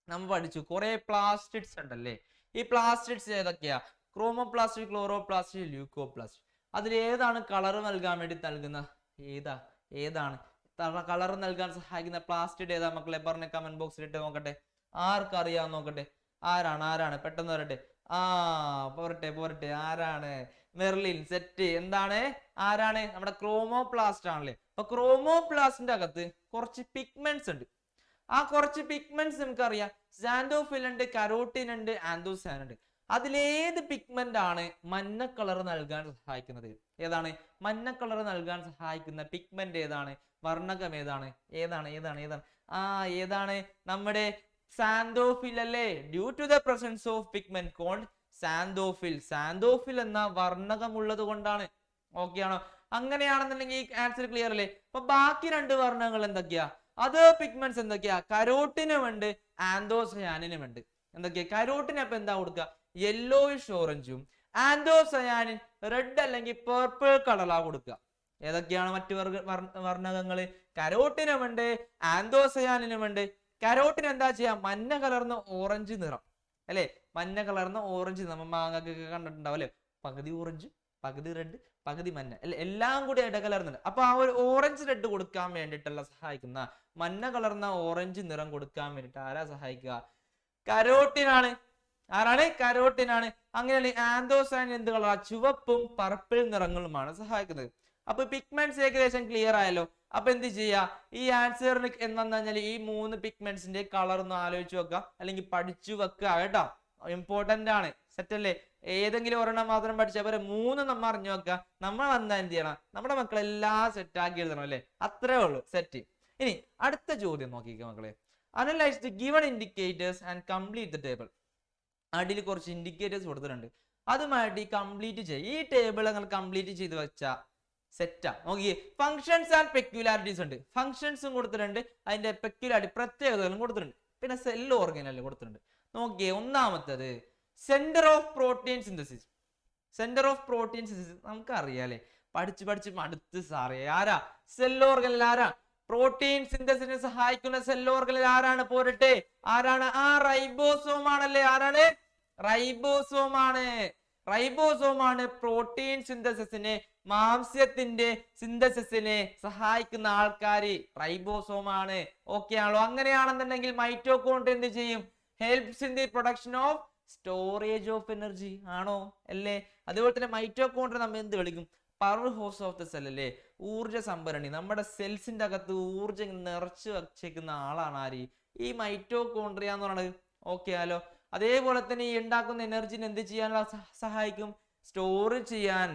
നമ്മൾ പഠിച്ചു കുറെ പ്ലാസ്റ്റിഡ്സ് ഉണ്ടല്ലേ. ഈ പ്ലാസ്റ്റിഡ്സ് ഏതൊക്കെയാ? Chromoplast, chloroplast, leucoplast. അതിൽ ഏതാണ് കളർ നൽകാൻ വേണ്ടി നൽകുന്ന? ഏതാണ് കളർ നൽകാൻ സഹായിക്കുന്ന പ്ലാസ്റ്റിഡ് ഏതാ മക്കളെ? പറഞ്ഞ കമന്റ് ബോക്സിൽ ഇട്ട് നോക്കട്ടെ. ആർക്കറിയാൻ നോക്കട്ടെ. ആരാണ്? പെട്ടെന്ന് വരട്ടെ. പോരട്ടെ. ആരാണ്? മെർലിൻ. സെറ്റ്. എന്താണ്? ആരാണ്? നമ്മുടെ ക്രോമോപ്ലാസ്റ്റ് ആണല്ലേ. അപ്പൊ ക്രോമോപ്ലാസ്റ്റിന്റെ അകത്ത് കുറച്ച് പിഗ്മെന്റ്സ് ഉണ്ട്. ആ കുറച്ച് പിഗ്മെന്റ്സ് നമുക്കറിയാം. സാൻഡോഫിൽ ഉണ്ട്, കരോട്ടിൻ ഉണ്ട്, ആന്തോസയാൻ ഉണ്ട്. അതിലേത് പിഗ്മെന്റ് ആണ് മഞ്ഞ കളർ നൽകാൻ സഹായിക്കുന്നത്? ഏതാണ് മഞ്ഞ കളർ നൽകാൻ സഹായിക്കുന്ന പിഗ്മെന്റ്? ഏതാണ്? വർണ്ണകം ഏതാണ്? ഏതാണ്? നമ്മുടെ സാന്തോഫിൽ അല്ലേ? Due to the presence of pigment called xanthophyll എന്ന വർണ്ണകം ഉള്ളത് കൊണ്ടാണ്. ഓക്കെ ആണോ? അങ്ങനെയാണെന്നുണ്ടെങ്കിൽ ഈ ആൻസർ ക്ലിയർ അല്ലേ? അപ്പൊ ബാക്കി 2 വർണ്ണങ്ങൾ എന്തൊക്കെയാ? അത് പിഗ്മെന്റ്സ് എന്തൊക്കെയാ? കരോട്ടിനും ഉണ്ട്, ആന്തോസയാനിനും ഉണ്ട്. എന്തൊക്കെയാ? കരോട്ടിന് അപ്പൊ എന്താ കൊടുക്കുക? യെല്ലോയിഷ് ഓറഞ്ചും, ആന്തോസയാനിൻ റെഡ് അല്ലെങ്കിൽ പേർപ്പിൾ കളറാ കൊടുക്കുക. ഏതൊക്കെയാണ് മറ്റു വർണ്ണകങ്ങള്? കരോട്ടിനുമുണ്ട്, ആന്തോസയാനിനുമുണ്ട്. കരോട്ടിന് എന്താ ചെയ്യാ? മഞ്ഞ കലർന്ന ഓറഞ്ച് നിറം അല്ലെ? മഞ്ഞ കലർന്ന ഓറഞ്ച് നമ്മൾ മാങ്ങക്കൊക്കെ കണ്ടിട്ടുണ്ടാവും അല്ലെ? പകുതി ഓറഞ്ച്, പകുതി റെഡ്, പകുതി മഞ്ഞ, എല്ലാം കൂടി ഇടകലർന്നുണ്ട്. അപ്പൊ ആ ഒരു ഓറഞ്ച് റെഡ് കൊടുക്കാൻ വേണ്ടിയിട്ടുള്ള സഹായിക്കുന്ന മഞ്ഞ കലർന്ന ഓറഞ്ച് നിറം കൊടുക്കാൻ വേണ്ടിട്ട് ആരാ സഹായിക്കുക? കരോട്ടിനാണ്. കരോട്ടിനാണ്. അങ്ങനെയാണെങ്കിൽ ആന്തോസയാനിൻ എന്ത് കളറാ? ചുവപ്പും പർപ്പിൾ നിറങ്ങളുമാണ് സഹായിക്കുന്നത്. അപ്പൊ പിഗ്മെന്റ്സ് ഏകദേശം ക്ലിയർ ആയല്ലോ. അപ്പൊ എന്ത് ചെയ്യാ? ഈ ആൻസറിന് എന്താന്ന് പറഞ്ഞാൽ ഈ 3 പിഗ്മെന്റ്സിന്റെ കളർ ഒന്ന് ആലോചിച്ച് വെക്കാം, അല്ലെങ്കിൽ പഠിച്ചു വെക്കുക കേട്ടോ. ഇമ്പോർട്ടന്റ് ആണ്. സെറ്റ് അല്ലേ? ഏതെങ്കിലും ഒരെണ്ണം മാത്രം പഠിച്ചാൽ പോരെ, 3 നമ്മൾ അറിഞ്ഞു വെക്കുക. നമ്മൾ വന്നാൽ എന്ത് ചെയ്യണം? നമ്മുടെ മക്കളെല്ലാം സെറ്റ് ആക്കി എഴുതണം അല്ലേ? അത്രേ ഉള്ളൂ. സെറ്റ്. ഇനി അടുത്ത ചോദ്യം നോക്കിക്കോ മക്കളെ. Analyse the given indicators and complete the table. അടിയിൽ കുറച്ച് ഇൻഡിക്കേറ്റേഴ്സ് കൊടുത്തിട്ടുണ്ട്. അതുമായിട്ട് ഈ കംപ്ലീറ്റ് ചെയ്യും. ഈ ടേബിൾ നിങ്ങൾ കംപ്ലീറ്റ് ചെയ്ത് വെച്ചാ സെറ്റാ. നോക്കിയേ. ഫങ്ഷൻസ് ആൻഡ് പെക്യുലാരിറ്റീസ് ഉണ്ട്. ഫങ്ഷൻസും കൊടുത്തിട്ടുണ്ട്, അതിന്റെ പെക്യുലാരിറ്റി പ്രത്യേകതകളും കൊടുത്തിട്ടുണ്ട്. പിന്നെ സെൽ ഓർഗനലും കൊടുത്തിട്ടുണ്ട്. നോക്കിയേ. ഒന്നാമത്തത് സെന്റർ ഓഫ് പ്രോട്ടീൻ സിന്തസിസ്. നമുക്ക് അറിയാലേ, പഠിച്ച് മടുത്ത് സാറേ. ആരാ? Cell organelle. ആരാ? പ്രോട്ടീൻ സിന്തസിസിന് സഹായിക്കുന്ന സെൽ ഓർഗനൽ ആരാണ്? പോരട്ടെ. ആരാണ്? റൈബോസോം ആണല്ലേ? ആരാണ്? റൈബോസോം ആണ് പ്രോട്ടീൻ സിന്തസിസിനെ, മാംസ്യത്തിന്റെ സിന്തസിസിനെ സഹായിക്കുന്ന ആൾക്കാര് റൈബോസോം ആണ്. ഓക്കെ ആണല്ലോ? അങ്ങനെയാണെന്നുണ്ടെങ്കിൽ മൈറ്റോകോൺട്രിയ എന്ത് ചെയ്യും? Helps in the production of storage of energy. ആണോ? അല്ലേ? അതുപോലെ തന്നെ മൈറ്റോകോൺട്രിയ നമ്മൾ എന്ത് വിളിക്കും? Power house of the cell അല്ലേ, ഊർജ സംഭരണി. നമ്മുടെ സെൽസിന്റെ അകത്ത് ഊർജം നിറച്ചു വച്ചേക്കുന്ന ആളാണ് ആര്? ഈ മൈറ്റോകോൺട്രിയ എന്ന് പറയുന്നത്. ഓക്കെ ആലോ. അതേപോലെ തന്നെ ഈ ഉണ്ടാക്കുന്ന എനർജിനെ എന്ത് ചെയ്യാനുള്ള സഹായിക്കും? സ്റ്റോർ ചെയ്യാൻ,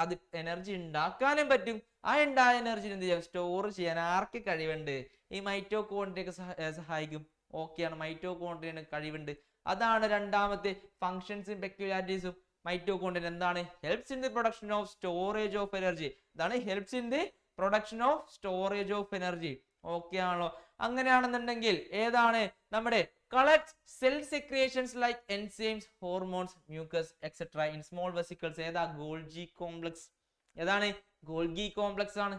അത് എനർജി ഉണ്ടാക്കാനും പറ്റും. ആ ഉണ്ടായ എനർജി എന്ത് ചെയ്യാം? സ്റ്റോർ ചെയ്യാൻ ആർക്ക് കഴിവുണ്ട്? ഈ മൈറ്റോകോൺട്രിയക്ക് സഹായിക്കും. ഓക്കെയാണ്, മൈറ്റോകോൺട്രിയന് കഴിവുണ്ട്. അതാണ് രണ്ടാമത്തെ ഫങ്ഷൻസും പെക്യുലാരിറ്റീസും. മൈറ്റോകോൺട്രിയ എന്താണ്? Helps in the production of storage of energy. ഇതാണ് helps in the production of storage of energy. Okay ആണല്ലോ. അങ്ങനെയാണെന്നുണ്ടെങ്കിൽ ഏതാണ് നമ്മുടെ collect cell secretions like enzymes, hormones, mucus etcetera in small vesicles. ഏതാ? Golgi complex. ഏതാണ്? ഗോൾഗി കോംപ്ലക്സ് ആണ്.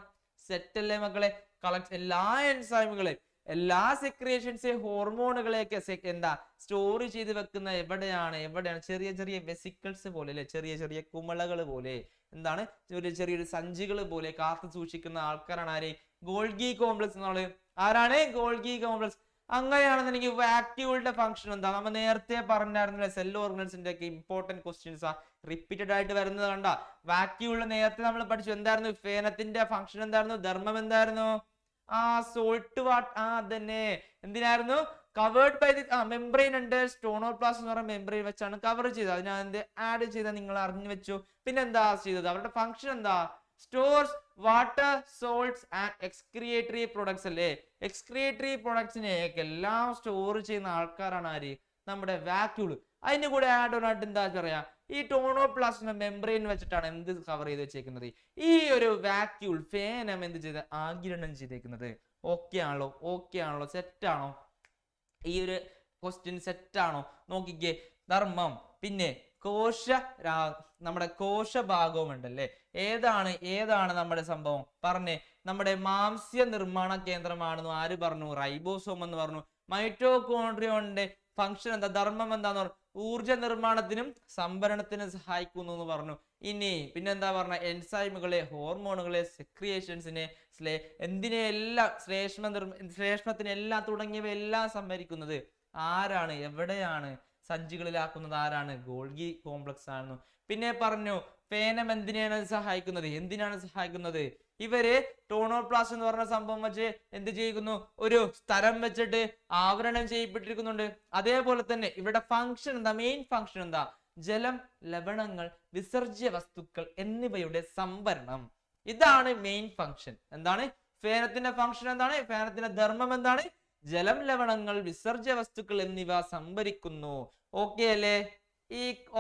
Set അല്ലേ മക്കളെ? കളക്ട് എല്ലാ എൻസൈമുകളെ, എല്ലാ സെക്രിയേഷൻസ്, ഹോർമോണുകളെയൊക്കെ എന്താ സ്റ്റോർ ചെയ്ത് വെക്കുന്ന എവിടെയാണ്? ചെറിയ ചെറിയ വെസിക്കിൾസ് പോലെ അല്ലെ, ചെറിയ ചെറിയ കുമിളകൾ പോലെ, എന്താണ് ചെറിയൊരു സഞ്ചികൾ പോലെ കാത്തു സൂക്ഷിക്കുന്ന ആൾക്കാരാണ് ആര്? ഗോൾഗി കോംപ്ലക്സ് എന്നുള്ളത്. ആരാണ്? Golgi complex. അങ്ങനെയാണെന്നുണ്ടെങ്കിൽ വാക്യൂളിന്റെ ഫംഗ്ഷൻ എന്താ? നമ്മൾ നേരത്തെ പറഞ്ഞായിരുന്നില്ല, സെൽ ഓർഗനൽസിന്റെ ഒക്കെ ഇമ്പോർട്ടന്റ് ക്വസ്റ്റ്യൻസ് ആ റിപ്പീറ്റഡ് ആയിട്ട് വരുന്നത് കണ്ട. വാക്യൂളിൽ നേരത്തെ നമ്മൾ പഠിച്ചു. എന്തായിരുന്നു ഫേനത്തിന്റെ ഫംഗ്ഷൻ? എന്തായിരുന്നു? ധർമ്മം എന്തായിരുന്നു? സോൾട്ട് അതന്നെ. എന്തിനായിരുന്നു? കവേർഡ് ബൈ ദി മെംബ്രെയിൻ ഉണ്ട്. സ്റ്റോണോപ്ലാസ്റ്റ് എന്ന് പറയുന്ന മെംബ്രെയിൻ വെച്ചാണ് കവർ ചെയ്തത്. അതിനാ എന്ത് ആഡ് ചെയ്ത നിങ്ങൾ അറിഞ്ഞു വെച്ചു. പിന്നെ എന്താ ചെയ്തത്? അവരുടെ ഫംഗ്ഷൻ എന്താ? Stores water, salts and excretory products അല്ലേ. എക്സ്ക്രിയേറ്ററി പ്രൊഡക്ട്സിനെ എല്ലാം സ്റ്റോർ ചെയ്യുന്ന ആൾക്കാരാണ് ആര്? നമ്മുടെ വാക്യൂള്. അതിന് കൂടെ ആഡ് ഓൺ ആയിട്ട് എന്താ പറയാ? ഈ ടോണോപ്ലാസ്റ്റിന്റെ മെംബ്രെയിൻ വെച്ചിട്ടാണ് എന്ത് കവർ ചെയ്ത് വെച്ചേക്കുന്നത്? ഈ ഒരു വാക്യൂൾ ഫേനം എന്ത് ചെയ്ത് ആഗിരണം ചെയ്തേക്കുന്നത്. ഓക്കെ ആണല്ലോ? ഓക്കെ ആണല്ലോ? സെറ്റ് ആണോ? ഈ ഒരു ക്വസ്റ്റ്യൻ സെറ്റ് ആണോ? നോക്കിക്കേ. ധർമ്മം, പിന്നെ നമ്മുടെ കോശഭാഗവും ഉണ്ടല്ലേ. ഏതാണ് നമ്മുടെ സംഭവം? പറഞ്ഞേ. നമ്മുടെ മാംസ്യ നിർമ്മാണ കേന്ദ്രമാണെന്ന് ആര് പറഞ്ഞു? റൈബോസോം എന്ന് പറഞ്ഞു. മൈറ്റോകോൺട്രിയയുടെ ഫംഗ്ഷൻ എന്താ? ധർമ്മം എന്താന്ന് പറഞ്ഞു? ഊർജ നിർമ്മാണത്തിനും സംഭരണത്തിനും സഹായിക്കുന്നു എന്ന് പറഞ്ഞു. ഇനി പിന്നെന്താ പറഞ്ഞ? എൻസൈമുകളെ, ഹോർമോണുകളെ, സെക്രിയേഷൻസിനെ, എന്തിനെല്ലാം ശ്ലേഷ്മത്തിനെല്ലാം തുടങ്ങിയവയെല്ലാം സംഭരിക്കുന്നത് ആരാണ്? എവിടെയാണ്? സഞ്ചികളിലാക്കുന്നത് ആരാണ്? ഗോൾഗി കോംപ്ലക്സ് ആണ്. പിന്നെ പറഞ്ഞു ഫേനം എന്തിനാണ് സഹായിക്കുന്നത്? ഇവര് ടോണോപ്ലാസ്റ്റ് എന്ന് പറഞ്ഞ സംഭവം വെച്ച് എന്ത് ചെയ്യുന്നു? ഒരു സ്ഥലം വെച്ചിട്ട് ആവരണം ചെയ്യപ്പെട്ടിരിക്കുന്നുണ്ട്. അതേപോലെ തന്നെ ഇവരുടെ ഫംഗ്ഷൻ എന്താ? മെയിൻ ഫംഗ്ഷൻ എന്താ? ജലം, ലവണങ്ങൾ, വിസർജ്യ വസ്തുക്കൾ എന്നിവയുടെ സംഭരണം. ഇതാണ് മെയിൻ ഫംഗ്ഷൻ. എന്താണ് ഫേനത്തിന്റെ ഫംഗ്ഷൻ? എന്താണ് ഫേനത്തിന്റെ ധർമ്മം? എന്താണ്? ജലം, ലവണങ്ങൾ, വിസർജ്യ വസ്തുക്കൾ എന്നിവ സംഭരിക്കുന്നു. ഓക്കെ അല്ലേ?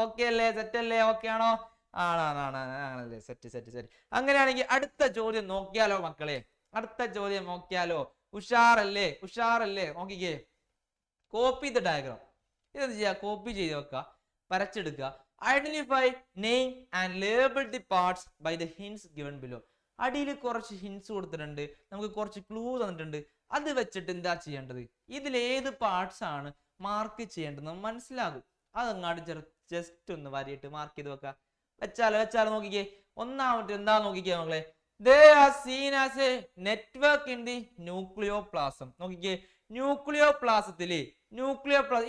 ഓക്കെ അല്ലേ? സെറ്റ് അല്ലേ? ഓക്കെ ആണോ? ആണല്ലേ? സെറ്റ്. അങ്ങനെയാണെങ്കിൽ അടുത്ത ചോദ്യം നോക്കിയാലോ മക്കളെ? അടുത്ത ചോദ്യം നോക്കിയാലോ? ഉഷാറല്ലേ? നോക്കിക്കേ. Copy the diagram. ഇതെന്ത് ചെയ്യാ? കോപ്പി ചെയ്ത് വെക്കുക, വരച്ചെടുക്കുക. Identify, name and label the parts by the hints given below. അടിയിൽ കുറച്ച് ഹിന്റ്സ് കൊടുത്തിട്ടുണ്ട്, നമുക്ക് കുറച്ച് ക്ലൂ തന്നിട്ടുണ്ട്. അത് വെച്ചിട്ട് എന്താ ചെയ്യേണ്ടത്? ഇതിൽ ഏത് പാർട്സ് ആണ് മാർക്ക് ചെയ്യേണ്ടത് മനസ്സിലാകും. അതങ്ങാട് ജസ്റ്റ് ഒന്ന് വരിയിട്ട് മാർക്ക് ചെയ്ത് വെക്കുക. വെച്ചാലോ നോക്കിക്കേ. ഒന്നാമത്തെ എന്താ നോക്കിക്കേ മക്കളെ? They are seen as a network in the nucleoplasm. നോക്കിക്കേ. ന്യൂക്ലിയോപ്ലാസത്തില്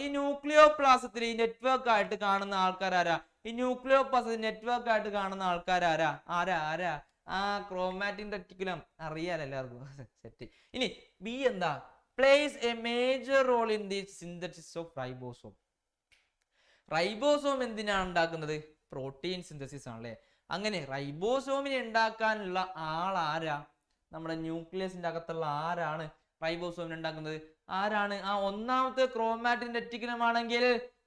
ഈ ന്യൂക്ലിയോപ്ലാസത്തില് നെറ്റ്വർക്ക് ആയിട്ട് കാണുന്ന ആൾക്കാരാരാ? ഈ ന്യൂക്ലിയോപ്ലാസത്തിൽ നെറ്റ്വർക്ക് ആയിട്ട് കാണുന്ന ആൾക്കാരാരാ? ആരാ? ക്രോമാറ്റിൻ റെറ്റിക്കുലം അറിയാലോ എല്ലാവർക്കും. സെറ്റ്. ഇനി ബി എന്താ? Plays a major role in the synthesis of ribosome. Ribosome എന്തിനാണ് ഉണ്ടാക്കുന്നത്? പ്രോട്ടീൻ സിന്തസിസ് ആണല്ലേ. അങ്ങനെ റൈബോസോമിനെ ഉണ്ടാക്കാനുള്ള ആളാരാ? നമ്മുടെ ന്യൂക്ലിയസിന്റെ അകത്തുള്ള ആരാണ് റൈബോസോമിനെ ഉണ്ടാക്കുന്നത്? ആരാണ്? ഒന്നാമത്തെ ക്രോമാറ്റിൻ റെറ്റിക്കുലം ആണെങ്കിൽ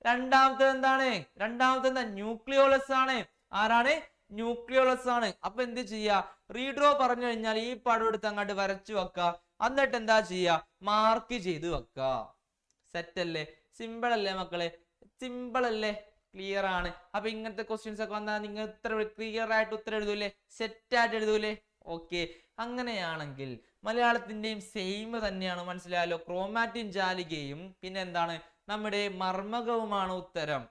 രണ്ടാമത്തെ എന്താ? ന്യൂക്ലിയോളസ് ആണ്. ആരാണ്? ന്യൂക്ലിയോളസ് ആണ്. അപ്പൊ എന്ത് ചെയ്യാ? റീഡ്രോ പറഞ്ഞു കഴിഞ്ഞാൽ ഈ പടം എടുത്ത് അങ്ങോട്ട് വരച്ചു വെക്ക. എന്നിട്ട് എന്താ ചെയ്യാ? മാർക്ക് ചെയ്ത് വെക്ക. സെറ്റ് അല്ലേ? സിമ്പിൾ അല്ലേ മക്കളെ? സിമ്പിൾ അല്ലേ? ക്ലിയർ ആണ്. അപ്പൊ ഇങ്ങനത്തെ ക്വസ്റ്റ്യൻസ് ഒക്കെ വന്നാൽ നിങ്ങൾ ക്ലിയർ ആയിട്ട് ഉത്തരം എഴുതൂലേ? സെറ്റ് ആയിട്ട് എഴുതൂലേ? ഓക്കെ. അങ്ങനെയാണെങ്കിൽ മലയാളത്തിന്റെയും സെയിം തന്നെയാണ്. മനസ്സിലായല്ലോ? ക്രോമാറ്റിൻ ജാലികയും പിന്നെ എന്താണ്? നമ്മുടെ മർമ്മകവുമാണ് ഉത്തരം.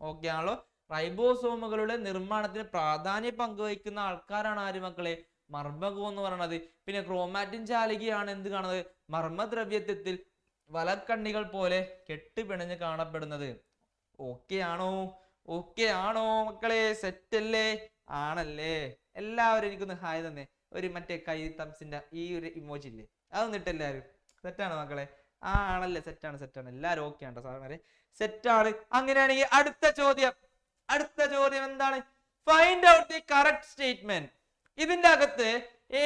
ഓക്കെ ആണല്ലോ? റൈബോസോമുകളുടെ നിർമ്മാണത്തിന് പ്രാധാന്യം പങ്കുവയ്ക്കുന്ന ആൾക്കാരാണ് ആര് മക്കളെ? മർമ്മകം എന്ന് പറയുന്നത്. പിന്നെ ക്രോമാറ്റിൻ ജാലികയാണ് എന്ത് കാണുന്നത്? മർമ്മദ്രവ്യത്തിൽ വലക്കണ്ണികൾ പോലെ കെട്ടുപിണഞ്ഞ് കാണപ്പെടുന്നത്. ഓക്കെ ആണോ മക്കളെ? സെറ്റ് അല്ലേ? ആണല്ലേ? എല്ലാവരും എനിക്കൊന്ന് ഹായ് തന്നെ. ഒരു മറ്റേ കൈ തംസിന്റെ ഈ ഒരു ഇമോജി ഇല്ലേ, അതൊന്നും ഇട്ട് എല്ലാവരും. സെറ്റാണ് മക്കളെ? ആണല്ലേ? സെറ്റാണ്. എല്ലാവരും ഓക്കെ ആണോ സാറന്മാരെ? സെറ്റാണ്. അങ്ങനെയാണെങ്കിൽ അടുത്ത ചോദ്യം എന്താണ്? Find out the correct statement. ഇതിന്റെ അകത്ത്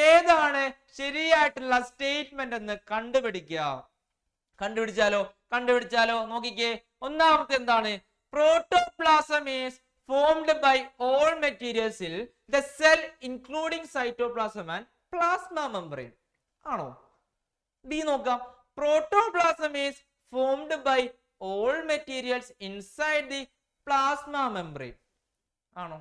ഏതാണ് ശരിയായിട്ടുള്ള സ്റ്റേറ്റ്മെന്റ് എന്ന് കണ്ടുപിടിച്ചാലോ നോക്കിക്കേ. ഒന്നാമത്തെ എന്താണ്? Protoplasm is formed by all materials in the cell including cytoplasm and plasma membrane. ആണോ? ബി നോക്കാം. Protoplasm is formed by all materials inside the plasma membrane. ആണോ?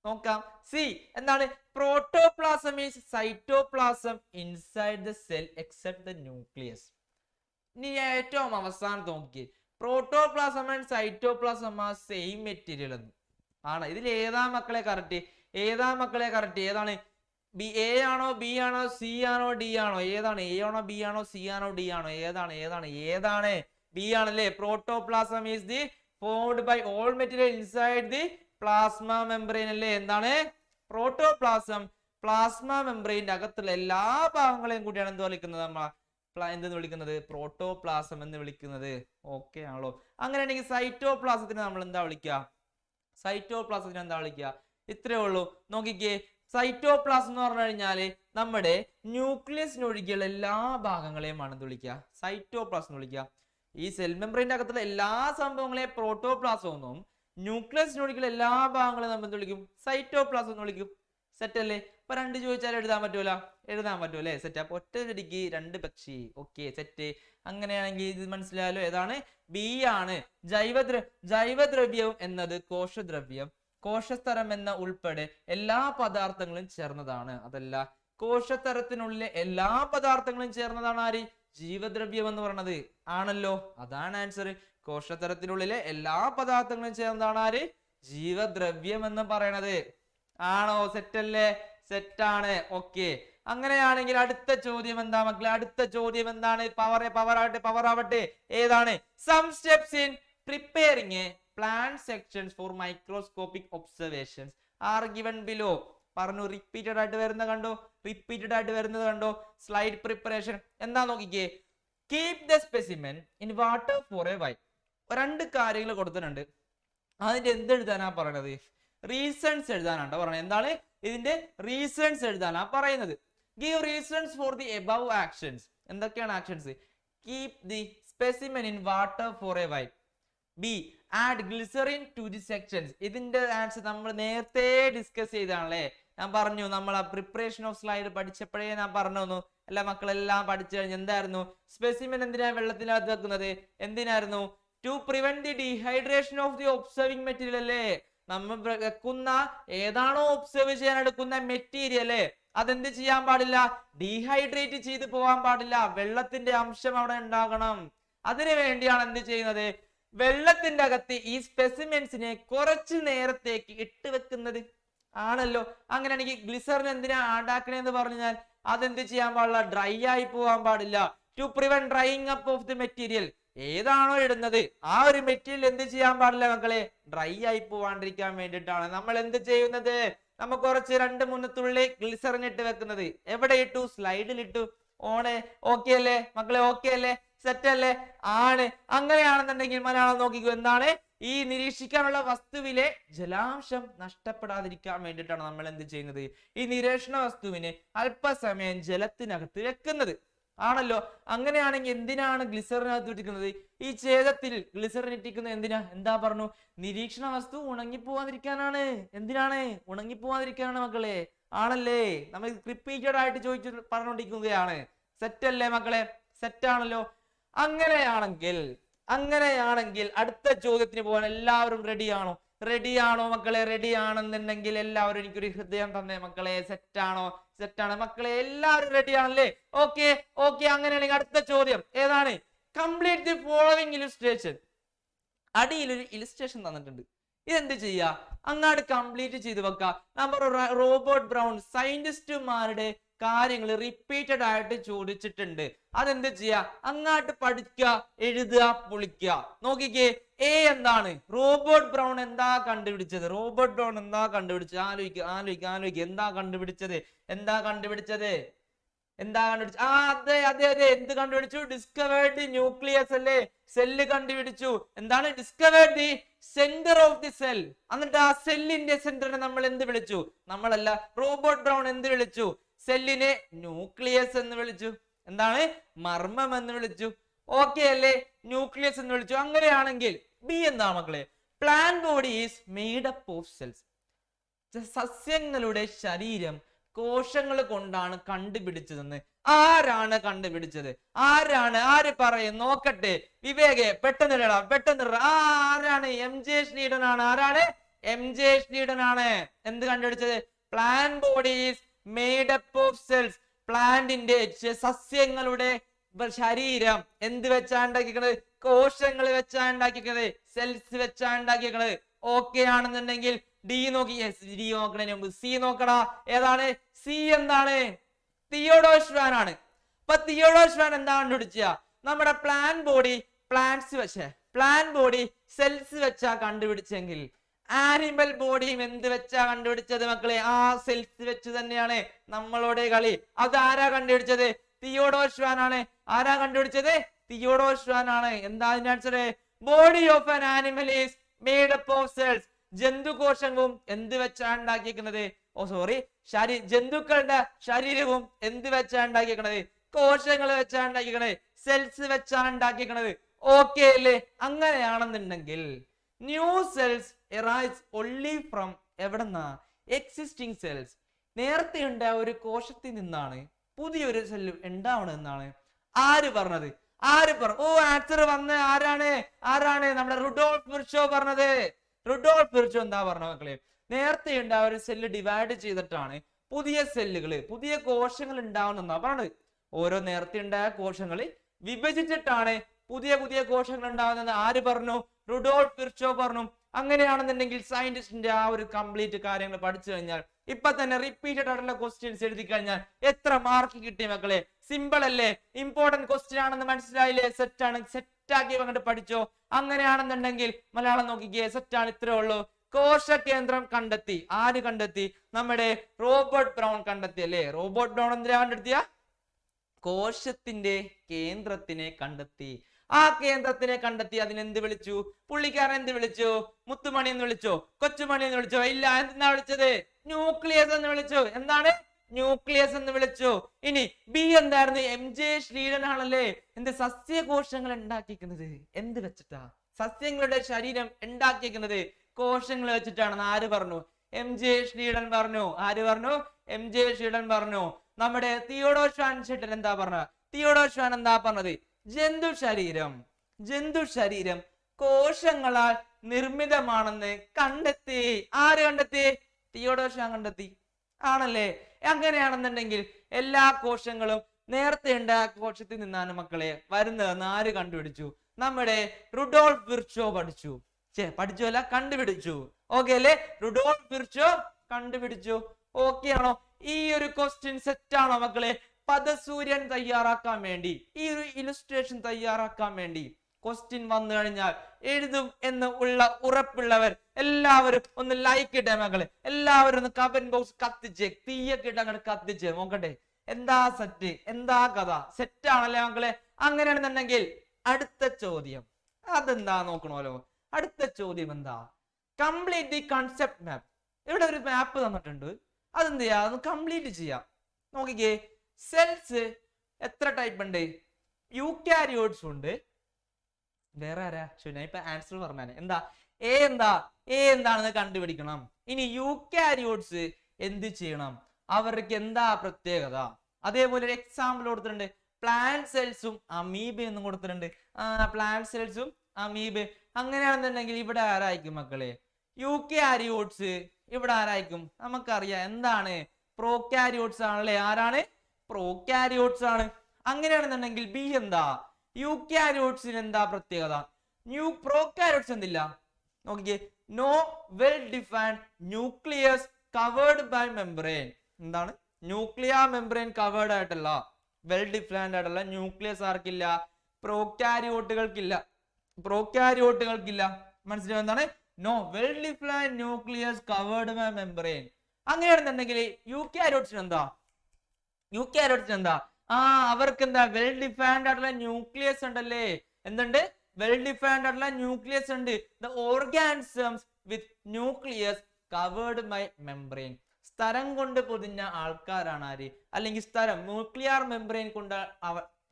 നോക്കാം. സി എന്താണ്? Protoplasm is cytoplasm inside the cell except the nucleus. ഇനി ഏറ്റവും അവസാനത്തെ നോക്കിയേ. Protoplasm and cytoplasm ആ സെയിം മെറ്റീരിയൽ എന്ന് ആണ്. ഇതിൽ ഏതാ മക്കളെ കറക്റ്റ്? ഏതാണ്? എ ആണോ, ബി ആണോ, സി ആണോ, ഡി ആണോ? ഏതാണ്? എ ആണോ, ബി ആണോ, സി ആണോ, ഡി ആണോ? ഏതാണ്? ബി ആണല്ലേ? Protoplasm is the formed by all material inside the plasma membrane അല്ലേ? എന്താണ്? പ്രോട്ടോപ്ലാസം പ്ലാസ്മ മെംബ്രെയിന്റെ അകത്തുള്ള എല്ലാ ഭാഗങ്ങളെയും കൂടിയാണ് എന്ത് വിളിക്കുന്നത്? എന്തെന്ന് വിളിക്കുന്നത്? പ്രോട്ടോപ്ലാസം എന്ന് വിളിക്കുന്നത്. ഓക്കെ ആണല്ലോ? അങ്ങനെയാണെങ്കിൽ സൈറ്റോപ്ലാസത്തിന് നമ്മൾ എന്താ വിളിക്കുക? ഇത്രയേ ഉള്ളൂ. നോക്കിക്കേ, സൈറ്റോപ്ലാസം എന്ന് പറഞ്ഞു കഴിഞ്ഞാല് നമ്മുടെ ന്യൂക്ലിയസിനൊഴികെയുള്ള എല്ലാ ഭാഗങ്ങളെയുമാണ് എന്ത് വിളിക്കുക? സൈറ്റോപ്ലാസം എന്ന് വിളിക്കുക. ഈ സെൽ മെംബ്രെയിന്റെ അകത്തുള്ള എല്ലാ സംഭവങ്ങളെയും പ്രോട്ടോപ്ലാസം എന്നും ന്യൂക്ലിയസിനൊഴികെയുള്ള എല്ലാ ഭാഗങ്ങളെയും നമ്മൾ എന്ത് വിളിക്കും? സൈറ്റോപ്ലാസം എന്ന് വിളിക്കും. സെറ്റ് അല്ലേ? അപ്പൊ രണ്ട് ചോദിച്ചാൽ എഴുതാൻ പറ്റുമല്ലേ? സെറ്റ്. അപ്പൊ ഒറ്റ ചെടിക്ക് രണ്ട് പക്ഷി. Okay, set. അങ്ങനെയാണെങ്കിൽ ഇത് മനസ്സിലായല്ലോ. ഏതാണ്? ബി ആണ്. ജൈവദ്രവ്യം എന്നത് കോശദ്രവ്യം, കോശസ്തരം എന്ന ഉൾപ്പെടെ എല്ലാ പദാർത്ഥങ്ങളും ചേർന്നതാണ്. അതല്ല, കോശത്തരത്തിനുള്ളിലെ എല്ലാ പദാർത്ഥങ്ങളും ചേർന്നതാണ് ആര്? ജീവദ്രവ്യം എന്ന് പറയുന്നത്. ആണല്ലോ? അതാണ് ആൻസർ. കോശത്തരത്തിനുള്ളിലെ എല്ലാ പദാർത്ഥങ്ങളും ചേർന്നതാണ് ആര്? ജീവദ്രവ്യം എന്ന് പറയണത്. ആണോ? സെറ്റല്ലേ? സെറ്റാണ്. ഓക്കെ. അങ്ങനെയാണെങ്കിൽ അടുത്ത ചോദ്യം എന്താ മക്കളെ? പവർ ആവട്ടെ. ഏതാണ്? Some steps in preparing a plant sections for microscopic observations are given below. പറഞ്ഞു. റിപ്പീറ്റഡ് ആയിട്ട് വരുന്നത് കണ്ടോ? സ്ലൈഡ് പ്രിപ്പറേഷൻ എന്താ നോക്കിക്കേ. Keep the specimen in water for a while. രണ്ട് കാര്യങ്ങൾ കൊടുത്തിട്ടുണ്ട്. അതിന്റെ എന്ത് എഴുതാനാ പറയണത്? റീസൺസ് എഴുതാനാണ് പറയുന്നത്. എന്താണ്? ഇതിന്റെ റീസൺസ് എഴുതാനാ പറയുന്നത്. Give reasons for the above actions. എന്തൊക്കെയാണ് actions? Keep the specimen in water for a while. B add glycerine to the sections. ഇതിന്റെ ആൻസർ നമ്മൾ നേരത്തെ ഡിസ്കസ് ചെയ്താണല്ലേ? ഞാൻ പറഞ്ഞു, നമ്മൾ ആ പ്രിപ്പറേഷൻ ഓഫ് സ്ലൈഡ് പഠിച്ചപ്പോഴേ ഞാൻ പറഞ്ഞു. എല്ലാ മക്കളെല്ലാം പഠിച്ചു കഴിഞ്ഞ് എന്തായിരുന്നു? സ്പെസിമെൻ എന്തിനാ വെള്ളത്തിനകത്ത് വെക്കുന്നത്? എന്തിനായിരുന്നു? To prevent the dehydration of the observing material അല്ലേ? നമ്മൾ വെക്കുന്ന ഏതാണോ ഒബ്സർവ് ചെയ്യാൻ എടുക്കുന്ന മെറ്റീരിയല്, അതെന്ത് ചെയ്യാൻ പാടില്ല? ഡീഹൈഡ്രേറ്റ് ചെയ്ത് പോകാൻ പാടില്ല. വെള്ളത്തിന്റെ അംശം അവിടെ ഉണ്ടാകണം. അതിനു വേണ്ടിയാണ് എന്ത് ചെയ്യുന്നത്? വെള്ളത്തിന്റെ അകത്ത് ഈ സ്പെസിമെൻസിനെ കുറച്ചു നേരത്തേക്ക് ഇട്ട് വെക്കുന്നത്. ആണല്ലോ? അങ്ങനെയാണെങ്കിൽ ഗ്ലിസറിൻ എന്തിനാ ആഡാക്കണേന്ന് പറഞ്ഞാൽ അതെന്ത് ചെയ്യാൻ പാടില്ല? ഡ്രൈ ആയി പോകാൻ പാടില്ല. To prevent drying up of the material. ഏതാണോ ഇടുന്നത് ആ ഒരു മെറ്റീരിയൽ എന്ത് ചെയ്യാൻ പാടില്ല മക്കളെ? ഡ്രൈ ആയി പോവാണ്ടിരിക്കാൻ വേണ്ടിയിട്ടാണ് നമ്മൾ എന്ത് ചെയ്യുന്നത്? നമ്മൾ കുറച്ച് 2-3 തുള്ളി ഗ്ലിസറിൻ ഇട്ട് വെക്കുന്നത്. എവിടെ ഇട്ടു? സ്ലൈഡിൽ ഇട്ടു. ഓക്കെ അല്ലേ മക്കളെ? ഓക്കെ അല്ലേ? സെറ്റ് അല്ലേ? ആണ്. അങ്ങനെയാണെന്നുണ്ടെങ്കിൽ മലയാളം നോക്കിക്കോ. എന്താണ്? ഈ നിരീക്ഷിക്കാനുള്ള വസ്തുവിലെ ജലാംശം നഷ്ടപ്പെടാതിരിക്കാൻ വേണ്ടിയിട്ടാണ് നമ്മൾ എന്ത് ചെയ്യുന്നത്? ഈ നിരീക്ഷണ വസ്തുവിനെ അല്പസമയം ജലത്തിനകത്ത് വെക്കുന്നത്. ആണല്ലോ? അങ്ങനെയാണെങ്കിൽ എന്തിനാണ് ഗ്ലിസറിനകത്ത് ഇട്ടിരിക്കുന്നത്? ഈ ഛേദത്തിൽ ഗ്ലിസറിൻ ഇട്ടിരിക്കുന്നത് എന്തിനാ? എന്താ പറഞ്ഞു? നിരീക്ഷണ വസ്തു ഉണങ്ങിപ്പോവാതിരിക്കാനാണ്. എന്തിനാണ്? ഉണങ്ങിപ്പോവാതിരിക്കാനാണ് മക്കളെ. ആണല്ലേ? നമ്മൾ റിപ്പീറ്റഡ് ആയിട്ട് ചോദിച്ചു പറഞ്ഞുകൊണ്ടിരിക്കുകയാണ്. സെറ്റ് അല്ലേ മക്കളെ? സെറ്റാണല്ലോ? അങ്ങനെയാണെങ്കിൽ അടുത്ത ചോദ്യത്തിന് പോകാൻ എല്ലാവരും റെഡിയാണോ മക്കളെ? റെഡി ആണെന്നുണ്ടെങ്കിൽ എല്ലാവരും എനിക്കൊരു ഹൃദയം തന്നെ മക്കളെ. സെറ്റാണ് മക്കളെ? എല്ലാവരും റെഡി ആണല്ലേ? ഓക്കെ. അങ്ങനെയാണെങ്കിൽ അടുത്ത ചോദ്യം ഏതാണ്? Complete the following illustration. അടിയിൽ ഒരു ഇലുസ്ട്രേഷൻ തന്നിട്ടുണ്ട്. ഇതെന്ത് ചെയ്യാ? അങ്ങാട് കംപ്ലീറ്റ് ചെയ്ത് വെക്കാം. നമ്പർ റോബർട്ട് ബ്രൗൺ സയന്റിസ്റ്റുമാരുടെ കാര്യങ്ങൾ റിപ്പീറ്റഡ് ആയിട്ട് ചോദിച്ചിട്ടുണ്ട്. അതെന്ത് ചെയ്യാ, അങ്ങാട്ട് പഠിക്കുക, എഴുതുക, പൊളിക്കുക. നോക്കിക്കേ, എ എന്താണ്, റോബർട്ട് ബ്രൗൺ എന്താ കണ്ടുപിടിച്ചത്? റോബർട്ട് ബ്രൗൺ എന്താ കണ്ടുപിടിച്ചത്? ആലോചിക്കുക. എന്താ കണ്ടുപിടിച്ചത്? അതെ അതെ അതെ, എന്ത് കണ്ടുപിടിച്ചു? ഡിസ്കവേർഡ് ന്യൂക്ലിയസ് അല്ലേ, സെല്ല് കണ്ടുപിടിച്ചു. എന്താണ് discovered the centre of the cell. എന്നിട്ട് ആ സെല്ലിന്റെ സെന്ററിനെ നമ്മൾ എന്ത് വിളിച്ചു? നമ്മളല്ല, റോബർട്ട് ബ്രൗൺ എന്ത് വിളിച്ചു? സെല്ലിനെ ന്യൂക്ലിയസ് എന്ന് വിളിച്ചു. എന്താണ്? മർമ്മം എന്ന് വിളിച്ചു. ഓക്കെ അല്ലേ, ന്യൂക്ലിയസ് എന്ന് വിളിച്ചു. അങ്ങനെയാണെങ്കിൽ ബി എന്താ മക്കളെ? Plant body is made up of cells. സസ്യങ്ങളുടെ ശരീരം കോശങ്ങൾ കൊണ്ടാണ് കണ്ടുപിടിച്ചതെന്ന് ആരാണ് കണ്ടുപിടിച്ചത്? ആര് പറയും? നോക്കട്ടെ, വിവേകെ പെട്ടെന്ന് ആരാണ്? എം ജെ ശ്രീധരൻ ആണ്. ആരാണ്? എം ജെ ശ്രീധരൻ ആണ്. എന്ത് കണ്ടുപിടിച്ചത്? Plant body is made up of cells. പ്ലാന്റിന്റെ, സസ്യങ്ങളുടെ ശരീരം എന്ത് വെച്ചാ ഉണ്ടാക്കിക്കണത്? കോശങ്ങൾ വെച്ചാ ഉണ്ടാക്കിക്കണത്, സെൽസ് വെച്ചാ ഉണ്ടാക്കിക്കണത്. ഓക്കെ ആണെന്നുണ്ടെങ്കിൽ ഡി നോക്കി, ഡി നോക്കണതിന് മുമ്പ് സി നോക്കടാ. ഏതാണ് സി? എന്താണ്? തിയോഡോർ ഷ്വാൻ ആണ്. അപ്പൊ തിയോഡോർ ഷ്വാൻ എന്താ കണ്ടുപിടിച്ച? നമ്മുടെ പ്ലാന്റ് ബോഡി സെൽസ് വെച്ചാ കണ്ടുപിടിച്ചെങ്കിൽ ആനിമൽ ബോഡിയും എന്ത് വെച്ചാ കണ്ടുപിടിച്ചത് മക്കളെ? ആ സെൽസ് വെച്ച് തന്നെയാണ് നമ്മളോട് കളി. അത് ആരാ കണ്ടുപിടിച്ചത്? തിയോഡോർ ഷ്വാൻ ആണ്. ആരാ കണ്ടുപിടിച്ചത്? തിയോഡോർ ഷ്വാൻ ആണ്. എന്താ അതിന്റെ answer? Body of an animal is made up of cells. ജന്തുകോശവും എന്ത് വെച്ചാ ഉണ്ടാക്കിയിരിക്കുന്നത്? ജന്തുക്കളുടെ ശരീരവും എന്ത് വെച്ചാ ഉണ്ടാക്കിയിരിക്കണത്? കോശങ്ങൾ വെച്ചാ ഉണ്ടാക്കിയിരിക്കണത്, സെൽസ് വെച്ചാ ഉണ്ടാക്കിയിരിക്കണത്. ഓക്കെ അല്ലേ? അങ്ങനെയാണെന്നുണ്ടെങ്കിൽ new cells arise only from എവിടെന്നാ? Existing cells. നേരത്തെ ഉണ്ടായ ഒരു കോശത്തിൽ നിന്നാണ് പുതിയൊരു സെല്ല് ഉണ്ടാവണമെന്നാണ് ആര് പറഞ്ഞത്? ഓ, ആൻസർ വന്ന് ആരാണ്? നമ്മുടെ റുഡോൾഫ് വിർച്ചോ പറഞ്ഞത്. റുഡോൾഫ് വിർച്ചോ എന്താ പറഞ്ഞ മക്കളെ? നേരത്തെ ഉണ്ടായ ഒരു സെല്ല് ഡിവൈഡ് ചെയ്തിട്ടാണ് പുതിയ സെല്ലുകള്, പുതിയ കോശങ്ങൾ ഉണ്ടാവുന്ന പറഞ്ഞത്. ഓരോ നേരത്തെ ഉണ്ടായ കോശങ്ങൾ വിഭജിച്ചിട്ടാണ് പുതിയ കോശങ്ങൾ ഉണ്ടാവുന്നത് ആര് പറഞ്ഞു? റുഡോൾഫ് വിർച്ചോ പറഞ്ഞു. അങ്ങനെയാണെന്നുണ്ടെങ്കിൽ സയന്റിസ്റ്റിന്റെ ആ ഒരു കംപ്ലീറ്റ് കാര്യങ്ങൾ പഠിച്ചു കഴിഞ്ഞാൽ, ഇപ്പൊ തന്നെ റിപ്പീറ്റഡ് ആയിട്ടുള്ള ക്വസ്റ്റ്യൻസ് എഴുതി കഴിഞ്ഞാൽ എത്ര മാർക്ക് കിട്ടിയ മക്കളെ? സിമ്പിൾ അല്ലേ? ഇമ്പോർട്ടന്റ് ക്വസ്റ്റ്യൻ ആണെന്ന് മനസ്സിലായില്ലേ? സെറ്റാക്കി അങ്ങോട്ട് പഠിച്ചോ. അങ്ങനെയാണെന്നുണ്ടെങ്കിൽ മലയാളം നോക്കിക്കേ, സെറ്റാണ്. ഇത്രേ ഉള്ളൂ. കോശകേന്ദ്രം കണ്ടെത്തി. ആര് കണ്ടെത്തി? നമ്മുടെ റോബർട്ട് ബ്രൗൺ കണ്ടെത്തി അല്ലേ? റോബർട്ട് ബ്രൗൺ എന്തിനാ കണ്ടെത്തിയ? കോശത്തിന്റെ കേന്ദ്രത്തിനെ കണ്ടെത്തി. ആ കേന്ദ്രത്തിനെ കണ്ടെത്തി. അതിനെന്ത് വിളിച്ചു? പുള്ളിക്കാരൻ എന്ത് വിളിച്ചു? മുത്തുമണി എന്ന് വിളിച്ചോ? കൊച്ചുമണി എന്ന് വിളിച്ചോ? ഇല്ല. എന്താ വിളിച്ചത്? ന്യൂക്ലിയസ് എന്ന് വിളിച്ചു. എന്താണ്? ന്യൂക്ലിയസ് എന്ന് വിളിച്ചു. ഇനി ബി എന്തായിരുന്നു? എം ജെ ശ്രീധരൻ ആണല്ലേ എന്ത് സസ്യകോശങ്ങൾ ഉണ്ടാക്കിക്കുന്നത്? എന്ത് വെച്ചിട്ടാ? സസ്യങ്ങളുടെ ശരീരം ഉണ്ടാക്കിയിരിക്കുന്നത് കോശങ്ങൾ വെച്ചിട്ടാണെന്ന് ആര് പറഞ്ഞു? എം ജെ ശ്രീധരൻ പറഞ്ഞു. ആര് പറഞ്ഞു? എം ജെ ശ്രീധരൻ പറഞ്ഞു. നമ്മുടെ തിയോഡോർ ഷ്വാൻ ചേട്ടൻ എന്താ പറഞ്ഞത്? തിയോഡോർ ഷ്വാൻ എന്താ പറഞ്ഞത്? ജന്തു ശരീരം കോശങ്ങളാൽ നിർമ്മിതമാണെന്ന് കണ്ടെത്തി. ആര് കണ്ടെത്തി? തിയോഡോർ ഷ്വാൻ കണ്ടെത്തി. ആണല്ലേ? അങ്ങനെയാണെന്നുണ്ടെങ്കിൽ എല്ലാ കോശങ്ങളും നേരത്തെ ഉണ്ടായ കോശത്തിൽ നിന്നാണ് മക്കളെ വരുന്നതെന്ന് ആര് കണ്ടുപിടിച്ചു? നമ്മുടെ റുഡോൾഫ് വിർച്ചോ പഠിച്ചു അല്ല, കണ്ടുപിടിച്ചു. ഓക്കെ അല്ലേ? റുഡോൾഫ് വിർച്ചോ കണ്ടുപിടിച്ചു. ഓക്കെ ആണോ? ഈ ഒരു ക്വസ്റ്റ്യൻ സെറ്റ് ആണോ മക്കളെ? പദസൂര്യൻ തയ്യാറാക്കാൻ വേണ്ടി, ഈ ഒരു ഇലുസ്ട്രേഷൻ തയ്യാറാക്കാൻ വേണ്ടി ക്വസ്റ്റ്യൻ വന്നു കഴിഞ്ഞാൽ എഴുതും എന്ന് ഉള്ള ഉറപ്പുള്ളവർ എല്ലാവരും ഒന്ന് ലൈക്ക് ഇട്ടേ മക്കളെ. എല്ലാവരും ഒന്ന് കമന്റ് ബോക്സ് കത്തിച്ചേ, തീയൊക്കെ ഇട്ട് അങ്ങോട്ട് കത്തിച്ചേ. നോക്കട്ടെ എന്താ സെറ്റ്, എന്താ കഥ? സെറ്റ് ആണല്ലേ മക്കളെ? അങ്ങനെയാണെന്നുണ്ടെങ്കിൽ അടുത്ത ചോദ്യം അതെന്താ നോക്കണമല്ലോ. അടുത്ത ചോദ്യം എന്താ? Complete the concept map. ഇവിടെ ഒരു മാപ്പ് തന്നിട്ടുണ്ട്, അതെന്ത് ചെയ്യാ? അത് കംപ്ലീറ്റ് ചെയ്യാം. നോക്കിക്കേ, സെൽസ് എത്ര ടൈപ്പ് ഉണ്ട്? യൂക്കാരിയോട്സ് ഉണ്ട്. വേറെ ആരാ? ഞാൻ ഇപ്പൊ ആൻസർ പറഞ്ഞാണ്. എന്താ എ എന്താണെന്ന് കണ്ടുപിടിക്കണം. ഇനി യൂക്കാരിയോട്സ് എന്ത് ചെയ്യണം? അവർക്ക് എന്താ പ്രത്യേകത? അതേപോലെ ഒരു എക്സാമ്പിൾ കൊടുത്തിട്ടുണ്ട്. പ്ലാന്റ് സെൽസും അമീബ എന്നും കൊടുത്തിട്ടുണ്ട്. പ്ലാന്റ് സെൽസും അമീബ. അങ്ങനെയാണെന്നുണ്ടെങ്കിൽ ഇവിടെ ആരായിരിക്കും മക്കളെ? യൂക്കാരിയോട്സ്. ഇവിടെ ആരായിരിക്കും? നമുക്കറിയാം എന്താണ്? പ്രോകാരിയോട്സ് ആണല്ലേ? ആരാണ്? പ്രോകാരിയോട്സ് ആണ്. അങ്ങനെയാണെന്നുണ്ടെങ്കിൽ ബി എന്താ? യൂക്കാരിയോട്സിന് എന്താ പ്രത്യേകത? പ്രോകാരിയോട്സ് എന്തില്ല? നോക്കിക്കേ, no well defined nucleus covered by membrane. എന്താണ്? ന്യൂക്ലിയർ മെംബ്രെയിൻ കവേർഡ് ആയിട്ടുള്ള വെൽ ഡിഫൈൻഡ് ആയിട്ടുള്ള ന്യൂക്ലിയസ് ആർക്കില്ല? പ്രോക്യാരിയോട്ടുകൾക്കില്ല. മനസ്സിലായോ എന്താണ്? No well defined nucleus covered by membrane. അങ്ങനെയാണെന്നുണ്ടെങ്കിൽ യൂക്യാരിയോട്സിന് എന്താ? അവർക്ക് എന്താ? വെൽ ഡിഫൈൻഡ് ആയിട്ടുള്ള ന്യൂക്ലിയസ് ഉണ്ടല്ലേ? എന്തുണ്ട്? വെൽ ഡിഫൈൻഡ് ആയിട്ടുള്ള ന്യൂക്ലിയസ് ഉണ്ട്. The organisms with nucleus covered by membrane. സ്ഥലം കൊണ്ട് പൊതിഞ്ഞ ആൾക്കാരാണ് ആര്? അല്ലെങ്കിൽ ന്യൂക്ലിയർ മെംബ്രെയിൻ കൊണ്ട്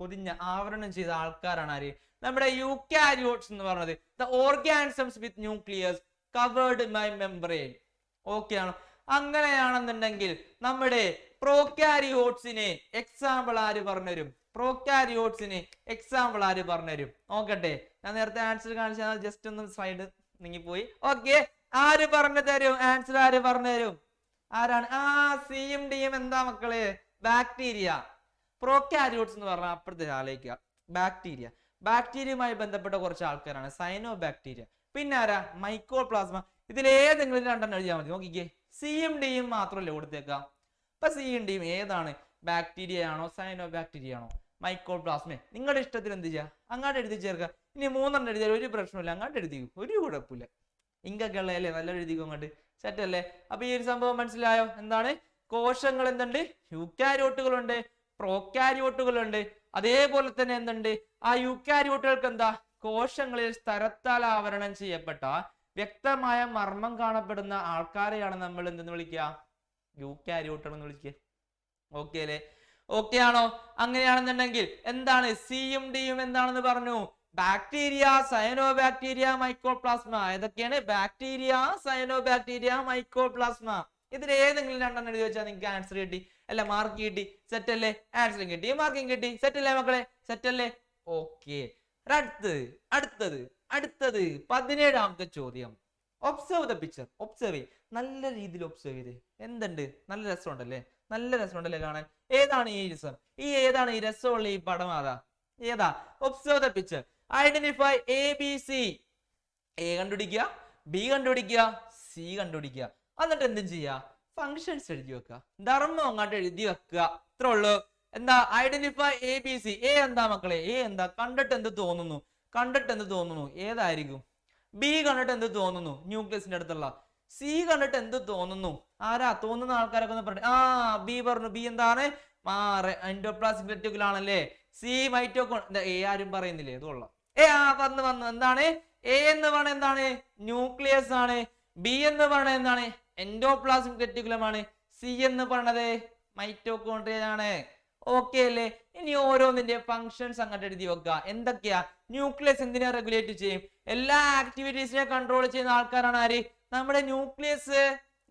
പൊതിഞ്ഞ ആവരണം ചെയ്ത ആൾക്കാരാണ് ആര്? നമ്മുടെ യൂക്യാരിയോട്സ് എന്ന് പറയുന്നത്. The organisms with nucleus covered by membrane. Okay ആണോ? അങ്ങനെയാണെന്നുണ്ടെങ്കിൽ നമ്മുടെ പ്രോക്യാരിയോട്സിന് എക്സാമ്പിൾ ആര് പറഞ്ഞുതരും? നോക്കട്ടെ, ഞാൻ നേരത്തെ ആൻസർ കാണിച്ചാൽ ജസ്റ്റ് ഒന്ന് സ്ലൈഡ് നീങ്ങിപ്പോയി. ഓക്കെ, ആര് പറഞ്ഞു തരും? ആൻസർ ആര് പറഞ്ഞു തരും? ആരാണ്? സിയും ഡിയും എന്താ മക്കളെ? ബാക്ടീരിയ. പ്രോക്യാരിയോട്സ് എന്ന് പറഞ്ഞാൽ അപ്പുറത്തെ ആലോചിക്കുക. ബാക്ടീരിയയുമായി ബന്ധപ്പെട്ട കുറച്ച് ആൾക്കാരാണ് സൈനോ ബാക്ടീരിയ. പിന്നെ ആരാ? മൈക്കോപ്ലാസ്മ. ഇതിലേതെങ്കിലും രണ്ടെണ്ണം എഴുതിയാൽ മതി. നോക്കിക്കേ, സിയും ഡിയും മാത്രമല്ലേ കൊടുത്തേക്കാം. അപ്പൊ സിയും ഡിയും ഏതാണ്? ബാക്ടീരിയ ആണോ സൈനോ ബാക്ടീരിയ ആണോ മൈക്കോപ്ലാസ്മ? നിങ്ങളുടെ ഇഷ്ടത്തിന് എന്ത് ചെയ്യാം, അങ്ങോട്ട് എഴുതി ചേർക്കുക. ഇനി മൂന്നെണ്ണം എഴുതിയാൽ ഒരു പ്രശ്നമില്ല, അങ്ങോട്ട് എഴുതിക്കും, ഒരു കുഴപ്പമില്ല. ഇങ്ങൊക്കെയുള്ളതല്ലേ, നല്ല എഴുതിക്കും അങ്ങോട്ട്. സെറ്റ് അല്ലേ? അപ്പൊ ഈ ഒരു സംഭവം മനസ്സിലായോ? എന്താണ്? കോശങ്ങൾ എന്തുണ്ട്? യൂക്യാരിയോട്ടുകളുണ്ട്, പ്രോക്യാരിയോട്ടുകളുണ്ട്. അതേപോലെ തന്നെ എന്തുണ്ട്? ആ യൂക്യാരിയോട്ടുകൾക്ക് എന്താ? കോശങ്ങളിൽ സ്ഥലത്താൽ ആവരണം ചെയ്യപ്പെട്ട വ്യക്തമായ മർമ്മം കാണപ്പെടുന്ന ആൾക്കാരെയാണ് നമ്മൾ എന്തെന്ന് വിളിക്കുക? യൂക്യാരിയോട്ടുകൾ എന്ന് വിളിക്കുക. ഓക്കെ അല്ലേ? ഓക്കെ ആണോ? അങ്ങനെയാണെന്നുണ്ടെങ്കിൽ എന്താണ്? സിയും ഡിയും എന്താണെന്ന് പറഞ്ഞു? Bacteria, cyanobacteria, mycoplasma. ഏതൊക്കെയാണ്? Bacteria, cyanobacteria, mycoplasma. ഇതിൽ ഏതെങ്കിലും രണ്ടെണ്ണം എഴുതി വെച്ചാൽ നിങ്ങൾക്ക് ആൻസർ കിട്ടി, അല്ല മാർക്ക് കിട്ടി. സെറ്റ് അല്ലേ? ആൻസറും കിട്ടി, മാർക്കും കിട്ടി. സെറ്റ് അല്ലേ മക്കളെ? സെറ്റ് അല്ലേ? ഓക്കെ. അടുത്തത് 17ാമത്തെ ചോദ്യം. Observe the picture. ഒബ്സർവ്, നല്ല രീതിയിൽ ഒബ്സർവ് ചെയ്ത്. എന്തുണ്ട്? നല്ല രസമുണ്ടല്ലേ കാണാൻ? ഏതാണ് ഈ രസം? ഏതാണ് ഈ രസമുള്ള ഈ പടം? ഏതാ? Observe the picture. Identify ABC. A കണ്ടുപിടിക്കുക, ബി കണ്ടുപിടിക്കുക, സി കണ്ടുപിടിക്കുക. എന്നിട്ട് എന്തും ചെയ്യുക? ഫങ്ഷൻസ് എഴുതി വെക്കുക, ധർമ്മം അങ്ങോട്ട് എഴുതി വെക്കുക. ഇത്രേ ഉള്ളൂ. എന്താ? Identify ABC. എ എന്താ മക്കളെ? എ എന്താ? കണ്ടിട്ട് എന്ത് തോന്നുന്നു? ഏതായിരിക്കും? ബി കണ്ടിട്ട് എന്ത് തോന്നുന്നു? ന്യൂക്ലിയസിന്റെ അടുത്തുള്ള. സി കണ്ടിട്ട് എന്ത് തോന്നുന്നു? ആരാ തോന്നുന്ന ആൾക്കാരൊക്കെ ഒന്ന് പറഞ്ഞു. ബി പറഞ്ഞു. ബി എന്താണ്? എൻഡോപ്ലാസ്മിക് റെറ്റിക്കുലം ആണല്ലേ. സി മൈറ്റോകോൺ. എ ആരും പറയുന്നില്ലേ? ഇതുള്ള വന്നു. എന്താണ്? എ എന്ന് പറഞ്ഞ എന്താണ്? ന്യൂക്ലിയസ് ആണ്. ബി എന്ന് പറഞ്ഞ എന്താണ്? എൻഡോപ്ലാസ്മിക് റെറ്റിക്കുലം ആണ്. സി എന്ന് പറഞ്ഞത് മൈറ്റോകോൺട്രിയ ആണ്. ഓക്കെ അല്ലേ? ഇനി ഓരോന്നിന്റെ ഫങ്ഷൻസ് അങ്ങോട്ട് എഴുതി വെക്കുക. എന്തൊക്കെയാ? ന്യൂക്ലിയസ് എന്തിനെ റെഗുലേറ്റ് ചെയ്യും? എല്ലാ ആക്ടിവിറ്റീസിനെ കൺട്രോൾ ചെയ്യുന്ന ആൾക്കാരാണ് ആര്? നമ്മുടെ ന്യൂക്ലിയസ്.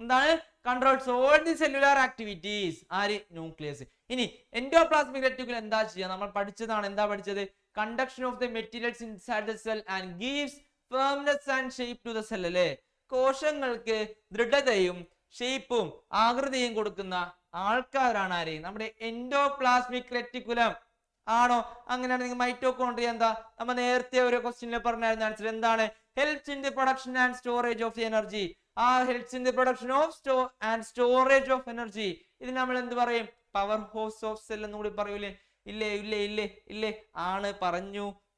എന്താണ്? Controls all the cellular activities. ആര്? ന്യൂക്ലിയസ്. ഇനി എൻഡോപ്ലാസ്മിക് റെറ്റിക്കുലം എന്താ ചെയ്യുക? നമ്മൾ പഠിച്ചതാണ്. എന്താ പഠിച്ചത്? Conduction of the materials inside the cell and gives firmness and shape to the cell അല്ലേ? കോശങ്ങൾക്ക് ദൃഢതയും ഷേപ്പും ആകൃതിയും കൊടുക്കുന്ന ആൾക്കാരാണ് ആര്? നമ്മുടെ എൻഡോപ്ലാസ്മിക് റെറ്റിക്കുലം. ആണോ? അങ്ങനെയാണെങ്കിൽ മൈറ്റോകോൺട്രിയ എന്താ? നമ്മൾ നേരത്തെ ഒരു ക്വസ്റ്റ്യനിൽ പറഞ്ഞായിരുന്നു ആൻസർ. എന്താണ്? Helps in the production and storage of energy. Helps in the production of and storage of energy. ഇത് നമ്മൾ എന്ത് പറയും? പവർ ഹൗസ് ഓഫ് സെൽ എന്ന് കൂടി പറയൂലേ? ഇല്ലേ? ആണ്,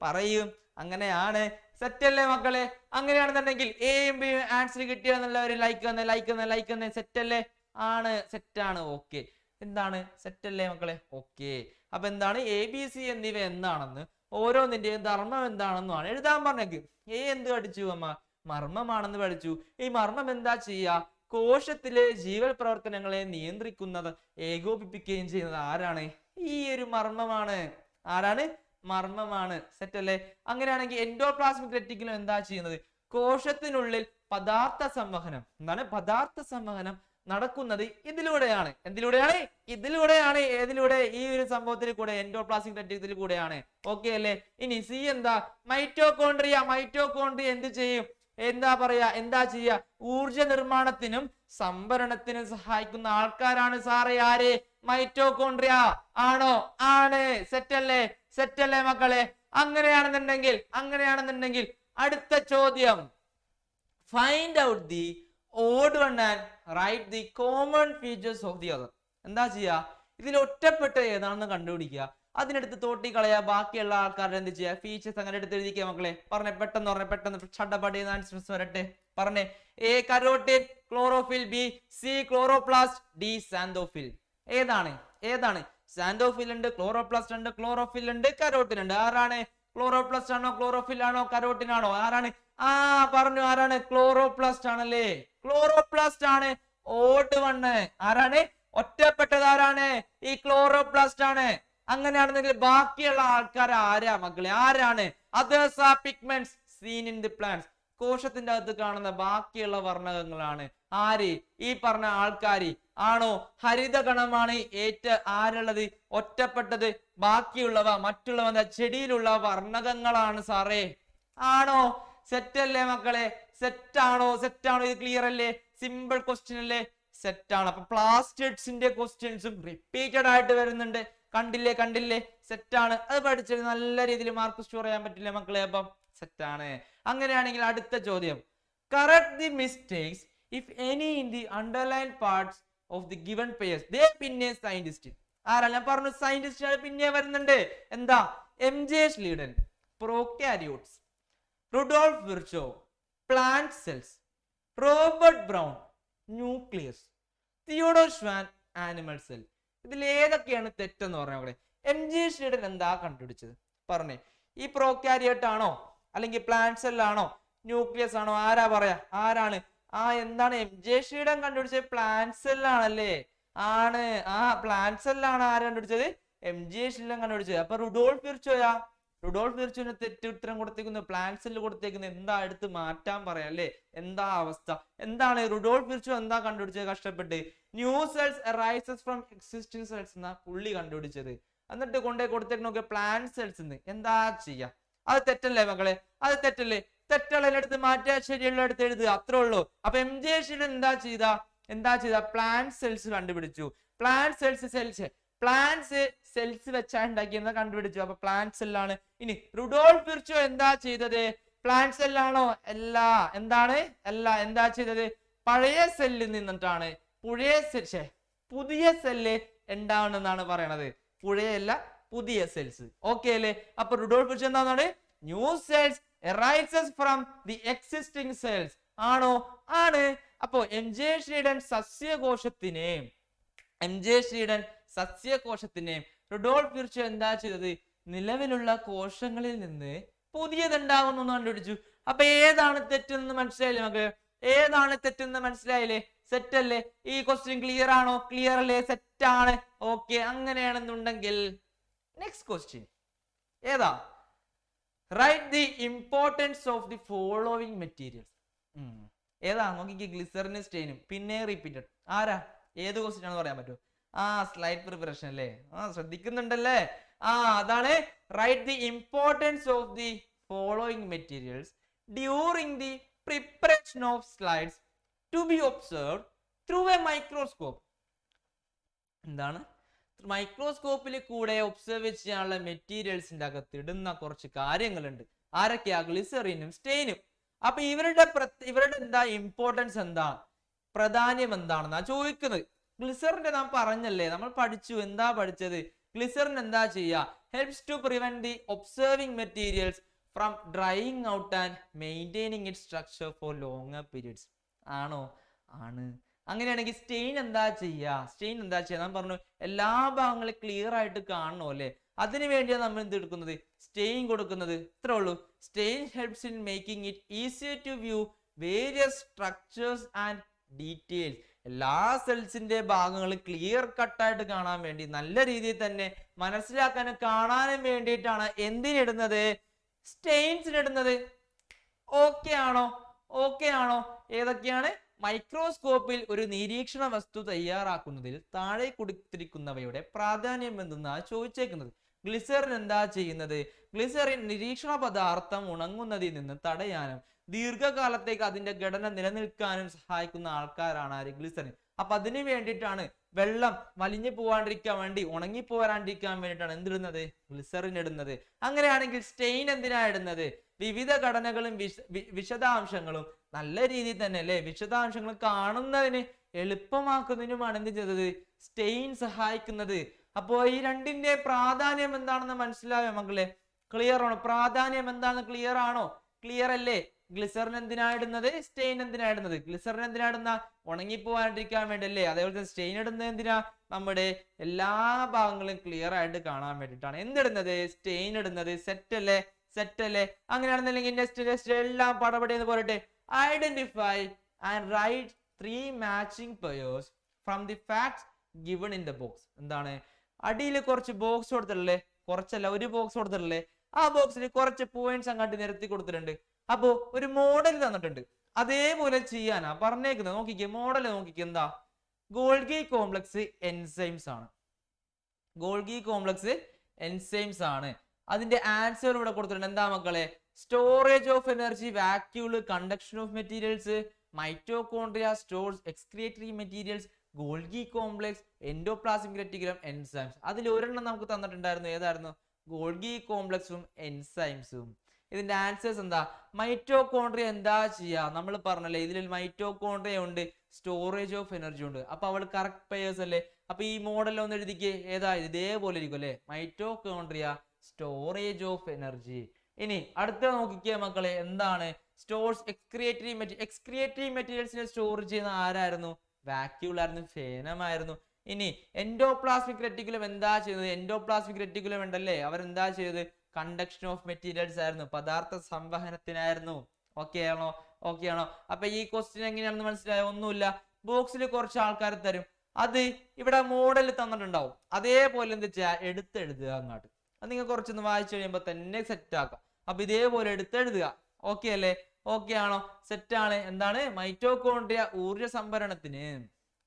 പറയും. അങ്ങനെയാണ്. സെറ്റ് അല്ലേ മക്കളെ? അങ്ങനെയാണെന്നുണ്ടെങ്കിൽ എയും ബിയും ആൻസർ കിട്ടിയെന്നുള്ളവർ ലൈക്ക് തന്നെ. സെറ്റ് അല്ലേ? ആണ്, സെറ്റാണ്. ഓക്കെ. എന്താണ്? സെറ്റ് അല്ലേ മക്കളെ? ഓക്കെ. അപ്പൊ എന്താണ്? ABC എന്നിവ എന്താണെന്ന് ഓരോന്നിന്റെയും ധർമ്മം എന്താണെന്നുമാണ് എഴുതാൻ പറഞ്ഞേക്ക്. എന്ത് പഠിച്ചു അമ്മ? മർമ്മമാണെന്ന് പഠിച്ചു. ഈ മർമ്മം എന്താ ചെയ്യാ? കോശത്തിലെ ജീവൽ പ്രവർത്തനങ്ങളെ നിയന്ത്രിക്കുന്നത്, ഏകോപിപ്പിക്കുകയും ചെയ്യുന്നത് ആരാണ്? ഈ ഒരു മർമ്മമാണ്. ആരാണ്? മർമ്മമാണ്. സെറ്റ് അല്ലേ? അങ്ങനെയാണെങ്കിൽ എൻഡോപ്ലാസ്മിക് റെറ്റിക്കുലം എന്താ ചെയ്യുന്നത്? കോശത്തിനുള്ളിൽ പദാർത്ഥ സംവഹനം. എന്താണ്? പദാർത്ഥ സംവഹനം നടക്കുന്നത് ഇതിലൂടെയാണ്. ഏതിലൂടെ? ഈ ഒരു സംഭവത്തിൽ കൂടെ, എൻഡോപ്ലാസ്മിക് റെറ്റിക്കുലത്തിൽ കൂടെയാണ്. ഓക്കെ അല്ലേ? ഇനി സി എന്താ? മൈറ്റോകോൺട്രിയ എന്ത് ചെയ്യും? എന്താ ചെയ്യുക? ഊർജ നിർമ്മാണത്തിനും സംഭരണത്തിനും സഹായിക്കുന്ന ആൾക്കാരാണ് സാറേ ആര്? മൈറ്റോകോൺട്രിയ. ആണോ? ആണ്. സെറ്റ് അല്ലേ മക്കളെ? അങ്ങനെയാണെന്നുണ്ടെങ്കിൽ അടുത്ത ചോദ്യം, find out the odd one and write the common features of the other. എന്താ ചെയ്യാ? ഇതിൽ ഒറ്റപ്പെട്ട ഏതാണെന്ന് കണ്ടുപിടിക്കുക. അതിനെടുത്ത് തോട്ടി കളയാ. ബാക്കിയുള്ള ആൾക്കാരുടെ എന്ത് ചെയ്യാ? ഫീച്ചേഴ്സ് അങ്ങനെ എടുത്ത് എഴുതിക്കുക മക്കളെ. പറഞ്ഞേ പെട്ടെന്ന് പറഞ്ഞേ, പെട്ടെന്ന് ഷഡപടി ആൻസേഴ്സ് വരട്ടെ. പറഞ്ഞേ. A carotene, chlorophyll. B C chloroplast, D xanthophyll. ഏതാണ്? ഏതാണ്? സാന്തോഫിൽ ഉണ്ട്, ക്ലോറോപ്ലാസ്റ്റ് ഉണ്ട്, ക്ലോറോഫിൽ ഉണ്ട്, കരോട്ടിൻ ഉണ്ട്. ആരാണ്? ക്ലോറോപ്ലാസ്റ്റ് ആണോ, ക്ലോറോഫിൽ ആണോ, കരോട്ടിൻ ആണോ? ആരാണ്? പറഞ്ഞു. ആരാണ്? ക്ലോറോപ്ലാസ്റ്റ് ആണല്ലേ. ക്ലോറോപ്ലാസ്റ്റ് ആണ്. ഓട് വണ്ണ് ആരാണ്? ഒറ്റപ്പെട്ടത് ആരാണ്? ഈ ക്ലോറോപ്ലാസ്റ്റ് ആണ്. അങ്ങനെയാണെന്നെങ്കിൽ ബാക്കിയുള്ള ആൾക്കാർ ആരാ മക്കളെ? ആരാണ്? others are pigments seen in the plants. കോശത്തിന്റെ അകത്ത് കാണുന്ന ബാക്കിയുള്ള വർണ്ണകങ്ങളാണ്. ആര്? ഈ പറഞ്ഞ ആൾക്കാര് ആണോ? ഹരിതഗണമാണ് ആരുള്ളത്? ഒറ്റപ്പെട്ടത്. ബാക്കിയുള്ളവ മറ്റുള്ളവ എന്താ? ചെടിയിലുള്ള വർണ്ണകങ്ങളാണ് സാറേ. ആണോ? സെറ്റ് അല്ലേ മക്കളെ? സെറ്റ് ആണോ? സെറ്റ് ആണോ? ഇത് ക്ലിയർ അല്ലേ? സിമ്പിൾ ക്വസ്റ്റ്യൻ അല്ലേ? സെറ്റ് ആണ്. അപ്പൊ പ്ലാസ്റ്റിഡ്സിന്റെ ക്വസ്റ്റ്യൻസും റിപ്പീറ്റഡ് ആയിട്ട് വരുന്നുണ്ട്. കണ്ടില്ലേ? കണ്ടില്ലേ? സെറ്റ് ആണ്. അത് പഠിച്ചത് നല്ല രീതിയിൽ മാർക്ക് സ്കോർ ചെയ്യാൻ പറ്റില്ലേ മക്കളെ? അപ്പം സെറ്റ് ആണ്. അങ്ങനെയാണെങ്കിൽ അടുത്ത ചോദ്യം, correct the mistakes if any in the underline parts of the given pairs. ദേ പിന്നെ സയന്റിസ്റ്റ് ആരാ? ഞാൻ പറഞ്ഞു സയന്റിസ്റ്റ് പിന്നെ വരുന്നുണ്ട്. എന്താ? MJ Schleiden, prokaryotes, Rudolf Virchow, plant cells, Robert Brown, nucleus, Theodor Schwann, animal cell. ഇതിൽ ഏതൊക്കെയാണ് തെറ്റെന്ന് പറഞ്ഞ? MJ Schleiden എന്താ കണ്ടുപിടിച്ചത്? പറഞ്ഞേ. ഈ പ്രോകാരിയോട്ട് ആണോ, അല്ലെങ്കിൽ പ്ലാന്റ് സെൽ ആണോ, ന്യൂക്ലിയസ് ആണോ? ആരാ പറയാ? ആരാണ്? എന്താണ്? MJ Schleiden കണ്ടുപിടിച്ചത് പ്ലാന്റ് സെൽ ആണല്ലേ? ആണ്. പ്ലാന്റ് സെൽ ആണ്. ആര് കണ്ടുപിടിച്ചത്? MJ Schleiden കണ്ടുപിടിച്ചത്. അപ്പൊ റുഡോൾഫ് വിർച്ചോയാ? റുഡോൾഫ് വിർച്ചോന് തെറ്റ് ഉത്തരം കൊടുത്തേക്കുന്നത്, പ്ലാന്റ് സെല്ല് കൊടുത്തേക്കുന്നത്. എന്താ എടുത്ത് മാറ്റാൻ പറയാം അല്ലേ? എന്താ അവസ്ഥ? എന്താണ് റുഡോൾഫ് വിർച്ചോ എന്താ കണ്ടുപിടിച്ചത്? കഷ്ടപ്പെട്ട് new cells arises from existing cells എന്നാ പുള്ളി കണ്ടുപിടിച്ചത്. എന്നിട്ട് കൊണ്ടേ കൊടുത്തേക്കണോക്കെ പ്ലാന്റ് സെൽസ്. എന്താ ചെയ്യാ? അത് തെറ്റല്ലേ മക്കളെ? അത് തെറ്റല്ലേ? തെറ്റുള്ളതിനടുത്ത് മാറ്റുക, ശരിയുള്ള അടുത്ത് എഴുതുക, അത്രേ ഉള്ളൂ. അപ്പൊ MJ Schleiden എന്താ ചെയ്ത? പ്ലാന്റ് സെൽസ് കണ്ടുപിടിച്ചു. പ്ലാന്റ് സെൽസ് വെച്ചാ ഉണ്ടാക്കിയെന്ന് കണ്ടുപിടിച്ചു. അപ്പൊ പ്ലാന്റ് സെല്ലാണ്. ഇനി റുഡോൾഫ് വിർച്ചോ എന്താ ചെയ്തത്? പ്ലാന്റ് സെല്ലാണോ? അല്ല. എന്താണ്? അല്ല. എന്താ ചെയ്തത്? പഴയ സെല്ലിൽ നിന്നിട്ടാണ് പുതിയ സെല്ല് ഉണ്ടാവണമെന്നാണ് പറയണത്. പുഴയല്ല, പുതിയ സെൽസ്. ഓക്കെ അല്ലേ? അപ്പൊ റുഡോൾഫ് വിർച്ചോ എന്താണ്? New cells arises from the existing cells. ആണോ? ആണ്. അപ്പോ MJ Schleiden സസ്യകോശത്തിനെയും റുഡോൾഫ് വിർച്ചോ എന്താ ചെയ്തത്? നിലവിലുള്ള കോശങ്ങളിൽ നിന്ന് പുതിയതുണ്ടാവുന്നു കണ്ടുപിടിച്ചു. അപ്പൊ ഏതാണ് തെറ്റെന്ന് മനസ്സിലായില്ലേ മക്കളെ? ഏതാണ് തെറ്റെന്ന് മനസ്സിലായില്ലേ? സെറ്റ് അല്ലേ? ഈ ക്വസ്റ്റ്യൻ ക്ലിയർ ആണോ? ക്ലിയർ അല്ലേ? സെറ്റ് ആണ്. ഓക്കെ. അങ്ങനെയാണെന്നുണ്ടെങ്കിൽ നെക്സ്റ്റ് ക്വസ്റ്റ്യൻ ഏതാ? Write the importance of the following materials. ഏതാ? നോക്കിക്ക്. ഗ്ലിസറിനും സ്റ്റെയിനും. പിന്നെ റിപ്പീറ്റഡ്. ആരാ? ഏത് ക്വസ്റ്റ്യൻ ആണെന്ന് പറയാൻ പറ്റുമോ? സ്ലൈഡ് പ്രിപ്പറേഷൻ അല്ലേ? ശ്രദ്ധിക്കുന്നുണ്ടല്ലേ? അതാണ്. Write the importance of the following materials during the preparation of slides to be observed through a microscope. എന്താണ്? മൈക്രോസ്കോപ്പിൽ കൂടെ ഒബ്സർവ് ചെയ്യാനുള്ള മെറ്റീരിയൽസിന്റെ അകത്ത് ഇടുന്ന കുറച്ച് കാര്യങ്ങളുണ്ട്. ആരൊക്കെയാ? ഗ്ലിസറിനും സ്റ്റെയിനും. അപ്പൊ ഇവരുടെ എന്താ ഇമ്പോർട്ടൻസ്? എന്താ പ്രാധാന്യം? എന്താണെന്നാ ചോദിക്കുന്നത്. ഗ്ലിസറിന്റെ നാം പറഞ്ഞല്ലേ, നമ്മൾ പഠിച്ചു. എന്താ പഠിച്ചത്? ഗ്ലിസറിൻ എന്താ ചെയ്യുക? Helps to prevent the observing materials from drying out and maintaining it structure for longer periods. ആണോ? ആണ്. അങ്ങനെയാണെങ്കിൽ സ്റ്റെയിൻ എന്താ ചെയ്യുക? നാം പറഞ്ഞു എല്ലാ ഭാഗങ്ങളും ക്ലിയർ ആയിട്ട് കാണണോ അല്ലെ? അതിനു വേണ്ടിയാണ് നമ്മൾ എന്ത് എടുക്കുന്നത്? സ്റ്റെയിൻ കൊടുക്കുന്നത്. ഇത്രേ ഉള്ളൂ. Stain helps in making it easier to view various structures and details. എല്ലാ സെൽസിന്റെ ഭാഗങ്ങൾ ക്ലിയർ കട്ടായിട്ട് കാണാൻ വേണ്ടി, നല്ല രീതിയിൽ തന്നെ മനസ്സിലാക്കാനും കാണാനും വേണ്ടിയിട്ടാണ് എന്തിനിടുന്നത്? സ്റ്റെയിൻസിനിടുന്നത്. ഓക്കെ ആണോ? ഏതൊക്കെയാണ്? മൈക്രോസ്കോപ്പിൽ ഒരു നിരീക്ഷണ വസ്തു തയ്യാറാക്കുന്നതിൽ താഴെ കൊടുത്തിരിക്കുന്നവയുടെ പ്രാധാന്യം എന്തെന്നാണ് ചോദിച്ചേക്കുന്നത്. ഗ്ലിസറിൻ എന്താ ചെയ്യുന്നത്? ഗ്ലിസറിൻ നിരീക്ഷണ പദാർത്ഥം ഉണങ്ങുന്നതിൽ നിന്ന് തടയാനും ദീർഘകാലത്തേക്ക് അതിന്റെ ഘടന നിലനിൽക്കാനും സഹായിക്കുന്ന ആൾക്കാരാണ് ആര്? ഗ്ലിസറിൻ. അപ്പൊ അതിന് വേണ്ടിയിട്ടാണ് വെള്ളം വലിഞ്ഞു പോവാണ്ടിരിക്കാൻ വേണ്ടി, ഉണങ്ങി പോരാണ്ടിരിക്കാൻ വേണ്ടിയിട്ടാണ് എന്തിടുന്നത്? ഗ്ലിസറിൻ ഇടുന്നത്. അങ്ങനെയാണെങ്കിൽ സ്റ്റെയിൻ എന്തിനാ ഇടുന്നത്? വിവിധ ഘടനകളും വിശദാംശങ്ങളും നല്ല രീതിയിൽ തന്നെ അല്ലെ, വിശദാംശങ്ങൾ കാണുന്നതിന് എളുപ്പമാക്കുന്നതിനുമാണ് എന്ത് ചെയ്തത്, സ്റ്റെയിൻ സഹായിക്കുന്നത്. അപ്പോ ഈ രണ്ടിന്റെ പ്രാധാന്യം എന്താണെന്ന് മനസ്സിലായോ മക്കളെ? ക്ലിയർ ആണോ? പ്രാധാന്യം എന്താണെന്ന് ക്ലിയർ ആണോ? ക്ലിയർ അല്ലേ? ഗ്ലിസറിൻ എന്തിനാ ഇടുന്നത്, സ്റ്റെയിൻ എന്തിനാ ഇടുന്നത്? ഗ്ലിസറിൻ എന്തിനാ ഇടുന്ന, ഉണങ്ങിപ്പോവാണ്ടിരിക്കാൻ വേണ്ടി അല്ലേ? അതേപോലെ തന്നെ സ്റ്റെയിൻ ഇടുന്നത് എന്തിനാ, നമ്മുടെ എല്ലാ ഭാഗങ്ങളും ക്ലിയർ ആയിട്ട് കാണാൻ വേണ്ടിയിട്ടാണ് എന്തിടുന്നത്, സ്റ്റെയിൻ ഇടുന്നത്. സെറ്റ് അല്ലേ? സെറ്റ് അല്ലേ? അങ്ങനെയാണെന്നുണ്ടെങ്കിൽ നെക്സ്റ്റ് എല്ലാം പടപടയെന്ന് പറയട്ടെ. Identify and write 3 matching pairs from the facts given in the box. എന്താണ്, അടിയിൽ കുറച്ച് ബോക്സ് കൊടുത്തിട്ടില്ലേ, കുറച്ചല്ല ഒരു ബോക്സ് കൊടുത്തിട്ടില്ലേ, ആ ബോക്സിൽ കുറച്ച് പോയിന്റ്സ് അങ്ങോട്ട് നിരത്തി കൊടുത്തിട്ടുണ്ട്. അപ്പോ ഒരു മോഡൽ തന്നിട്ടുണ്ട്, അതേപോലെ ചെയ്യാനാ പറഞ്ഞേക്കുന്നത്. നോക്കിക്കേ, മോഡൽ നോക്കിക്കേ, എന്താ, ഗോൾഗി കോംപ്ലക്സ് എൻസൈംസ് ആണ്. ഗോൾഗി കോംപ്ലക്സ് എൻസൈംസ് ആണ്. അതിന്റെ ആൻസർ ഇവിടെ കൊടുത്തിട്ടുണ്ട്. എന്താ മക്കളെ, storage of energy, vacuole, conduction of materials, mitochondria stores excretory materials, Golgi complex, endoplasmic reticulum, enzymes. അതിൽ ഒരെണ്ണം നമുക്ക് തന്നിട്ടുണ്ടായിരുന്നു. ഏതായിരുന്നു? ഗോൾഗി കോംപ്ലക്സും എൻസൈംസും. ഇതിന്റെ ആൻസേഴ്സ് എന്താ, മൈറ്റോകോൺട്രിയ എന്താ ചെയ്യാ, നമ്മൾ പറഞ്ഞല്ലേ ഇതിൽ മൈറ്റോകോൺട്രിയ ഉണ്ട്, സ്റ്റോറേജ് ഓഫ് എനർജി ഉണ്ട്. അപ്പൊ അവൾ കറക്റ്റ് പെയേഴ്സ് അല്ലേ? അപ്പൊ ഈ മോഡൽ ഒന്ന് എഴുതിക്കേ, ഏതാ, ഇതേപോലെ ഇരിക്കും അല്ലെ, മൈറ്റോകോൺട്രിയ, സ്റ്റോറേജ് ഓഫ് എനർജി. ഇനി അടുത്ത നോക്കിക്കേ മക്കളെ, എന്താണ്, സ്റ്റോർസ് എക്സ്ക്രിയേറ്ററി മെറ്റീരിയൽസിനെ സ്റ്റോർ ചെയ്യുന്ന ആരായിരുന്നു, വാക്യൂൾ ആയിരുന്നു, ഫേനമായിരുന്നു. ഇനി എൻഡോപ്ലാസ്മിക് റെറ്റിക്കുലം എന്താ ചെയ്യുന്നത്, എൻഡോപ്ലാസ്മിക് റെറ്റിക്കുലം ഉണ്ടല്ലേ, അവരെന്താ ചെയ്തത്, കണ്ടക്ഷൻ ഓഫ് മെറ്റീരിയൽസ് ആയിരുന്നു, പദാർത്ഥ സംവഹനത്തിനായിരുന്നു. ഓക്കെ ആണോ? ഓക്കെ ആണോ? അപ്പൊ ഈ ക്വസ്റ്റ്യൻ എങ്ങനെയാണെന്ന് മനസ്സിലായോ? ഒന്നുമില്ല, ബോക്സിൽ കുറച്ച് ആൾക്കാർ തരും, അത് ഇവിടെ മോഡൽ തന്നിട്ടുണ്ടാവും, അതേപോലെ എന്ത് ചെയ്യാ, എടുത്തെഴുതുക അങ്ങോട്ട്. അത് നിങ്ങൾ കുറച്ചൊന്ന് വായിച്ചു കഴിയുമ്പോൾ തന്നെ സെറ്റ് ആക്കാം. അപ്പൊ ഇതേപോലെ എടുത്തെഴുതുക. ഓക്കെ അല്ലേ? ഓക്കെ ആണോ? സെറ്റ് ആണ്. എന്താണ്, മൈറ്റോകോൺട്രിയ ഊർജ സംഭരണത്തിന്,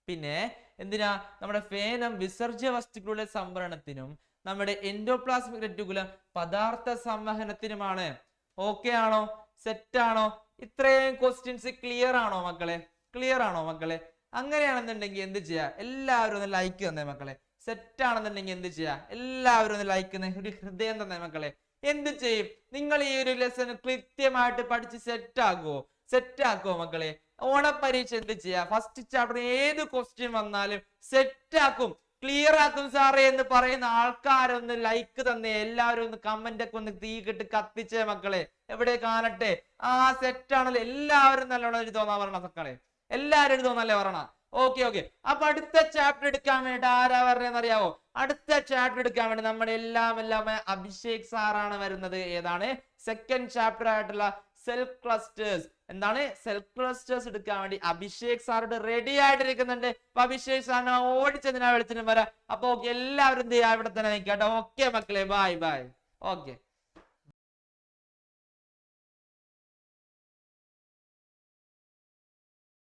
പിന്നെ എന്തിനാ, നമ്മുടെ ഫേനം വിസർജ്യ വസ്തുക്കളുടെ സംഭരണത്തിനും, നമ്മുടെ എൻഡോപ്ലാസ്മിക് റെറ്റിക്കുലം പദാർത്ഥ സംവഹനത്തിനുമാണ്. ഓക്കെ ആണോ? സെറ്റ് ആണോ? ഇത്രയും ക്വസ്റ്റ്യൻസ് ക്ലിയർ ആണോ മക്കളെ? ക്ലിയർ ആണോ മക്കളെ? അങ്ങനെയാണെന്നുണ്ടെങ്കിൽ എന്ത് ചെയ്യാ, എല്ലാവരും ഒന്ന് ലൈക്ക് തന്നേ മക്കളെ. സെറ്റ് ആണെന്നുണ്ടെങ്കിൽ എന്ത് ചെയ്യാ, എല്ലാവരും ഒന്ന് ലൈക്ക് തന്നെ, ഒരു ഹൃദയം തന്നെ മക്കളെ. എന്ത് ചെയ്യും, നിങ്ങൾ ഈ ഒരു ലെസൺ കൃത്യമായിട്ട് പഠിച്ച് സെറ്റ് ആക്കുവോ? സെറ്റ് ആക്കുവോ മക്കളെ? ഓണപ്പരീക്ഷ എന്ത് ചെയ്യാ, ഫസ്റ്റ് ചാപ്റ്റർ ഏത് ക്വസ്റ്റ്യൻ വന്നാലും സെറ്റ് ആക്കും, ക്ലിയർ ആക്കും സാറേ എന്ന് പറയുന്ന ആൾക്കാരൊന്ന് ലൈക്ക് തന്നെ, എല്ലാവരും ഒന്ന് കമന്റ് ഒക്കെ ഒന്ന് തീക്കിട്ട് കത്തിച്ചേ മക്കളെ. എവിടെ കാണട്ടെ? ആ സെറ്റ് ആണല്ലോ, എല്ലാവരും നല്ലോണം എഴുതോന്നാ പറഞ്ഞ മക്കളെ, എല്ലാവരും എഴുതോന്നല്ലേ പറഞ്ഞ. Okay okay. അപ്പൊ അടുത്ത ചാപ്റ്റർ എടുക്കാൻ വേണ്ടി ആരാ പറഞ്ഞതെന്ന് അറിയാവോ? അടുത്ത ചാപ്റ്റർ എടുക്കാൻ വേണ്ടി നമ്മുടെ എല്ലാം അഭിഷേക് സാറാണ് വരുന്നത്. ഏതാണ്? സെക്കൻഡ് ചാപ്റ്റർ ആയിട്ടുള്ള സെൽഫ് ക്ലസ്റ്റേഴ്സ്. എന്താണ്? സെൽഫ് ക്ലസ്റ്റേഴ്സ് എടുക്കാൻ വേണ്ടി അഭിഷേക് സാറോട് റെഡി ആയിട്ടിരിക്കുന്നുണ്ട്. അപ്പൊ അഭിഷേക് സാറിനെ ഓടിച്ചതിനാ വിളിച്ചിട്ട് വരാം. അപ്പൊ എല്ലാവരും എന്ത് ചെയ്യാ, ഇവിടെ തന്നെ നിൽക്കട്ടെ. ഓക്കെ മക്കളെ, ബൈ ബൈ. ഓക്കെ.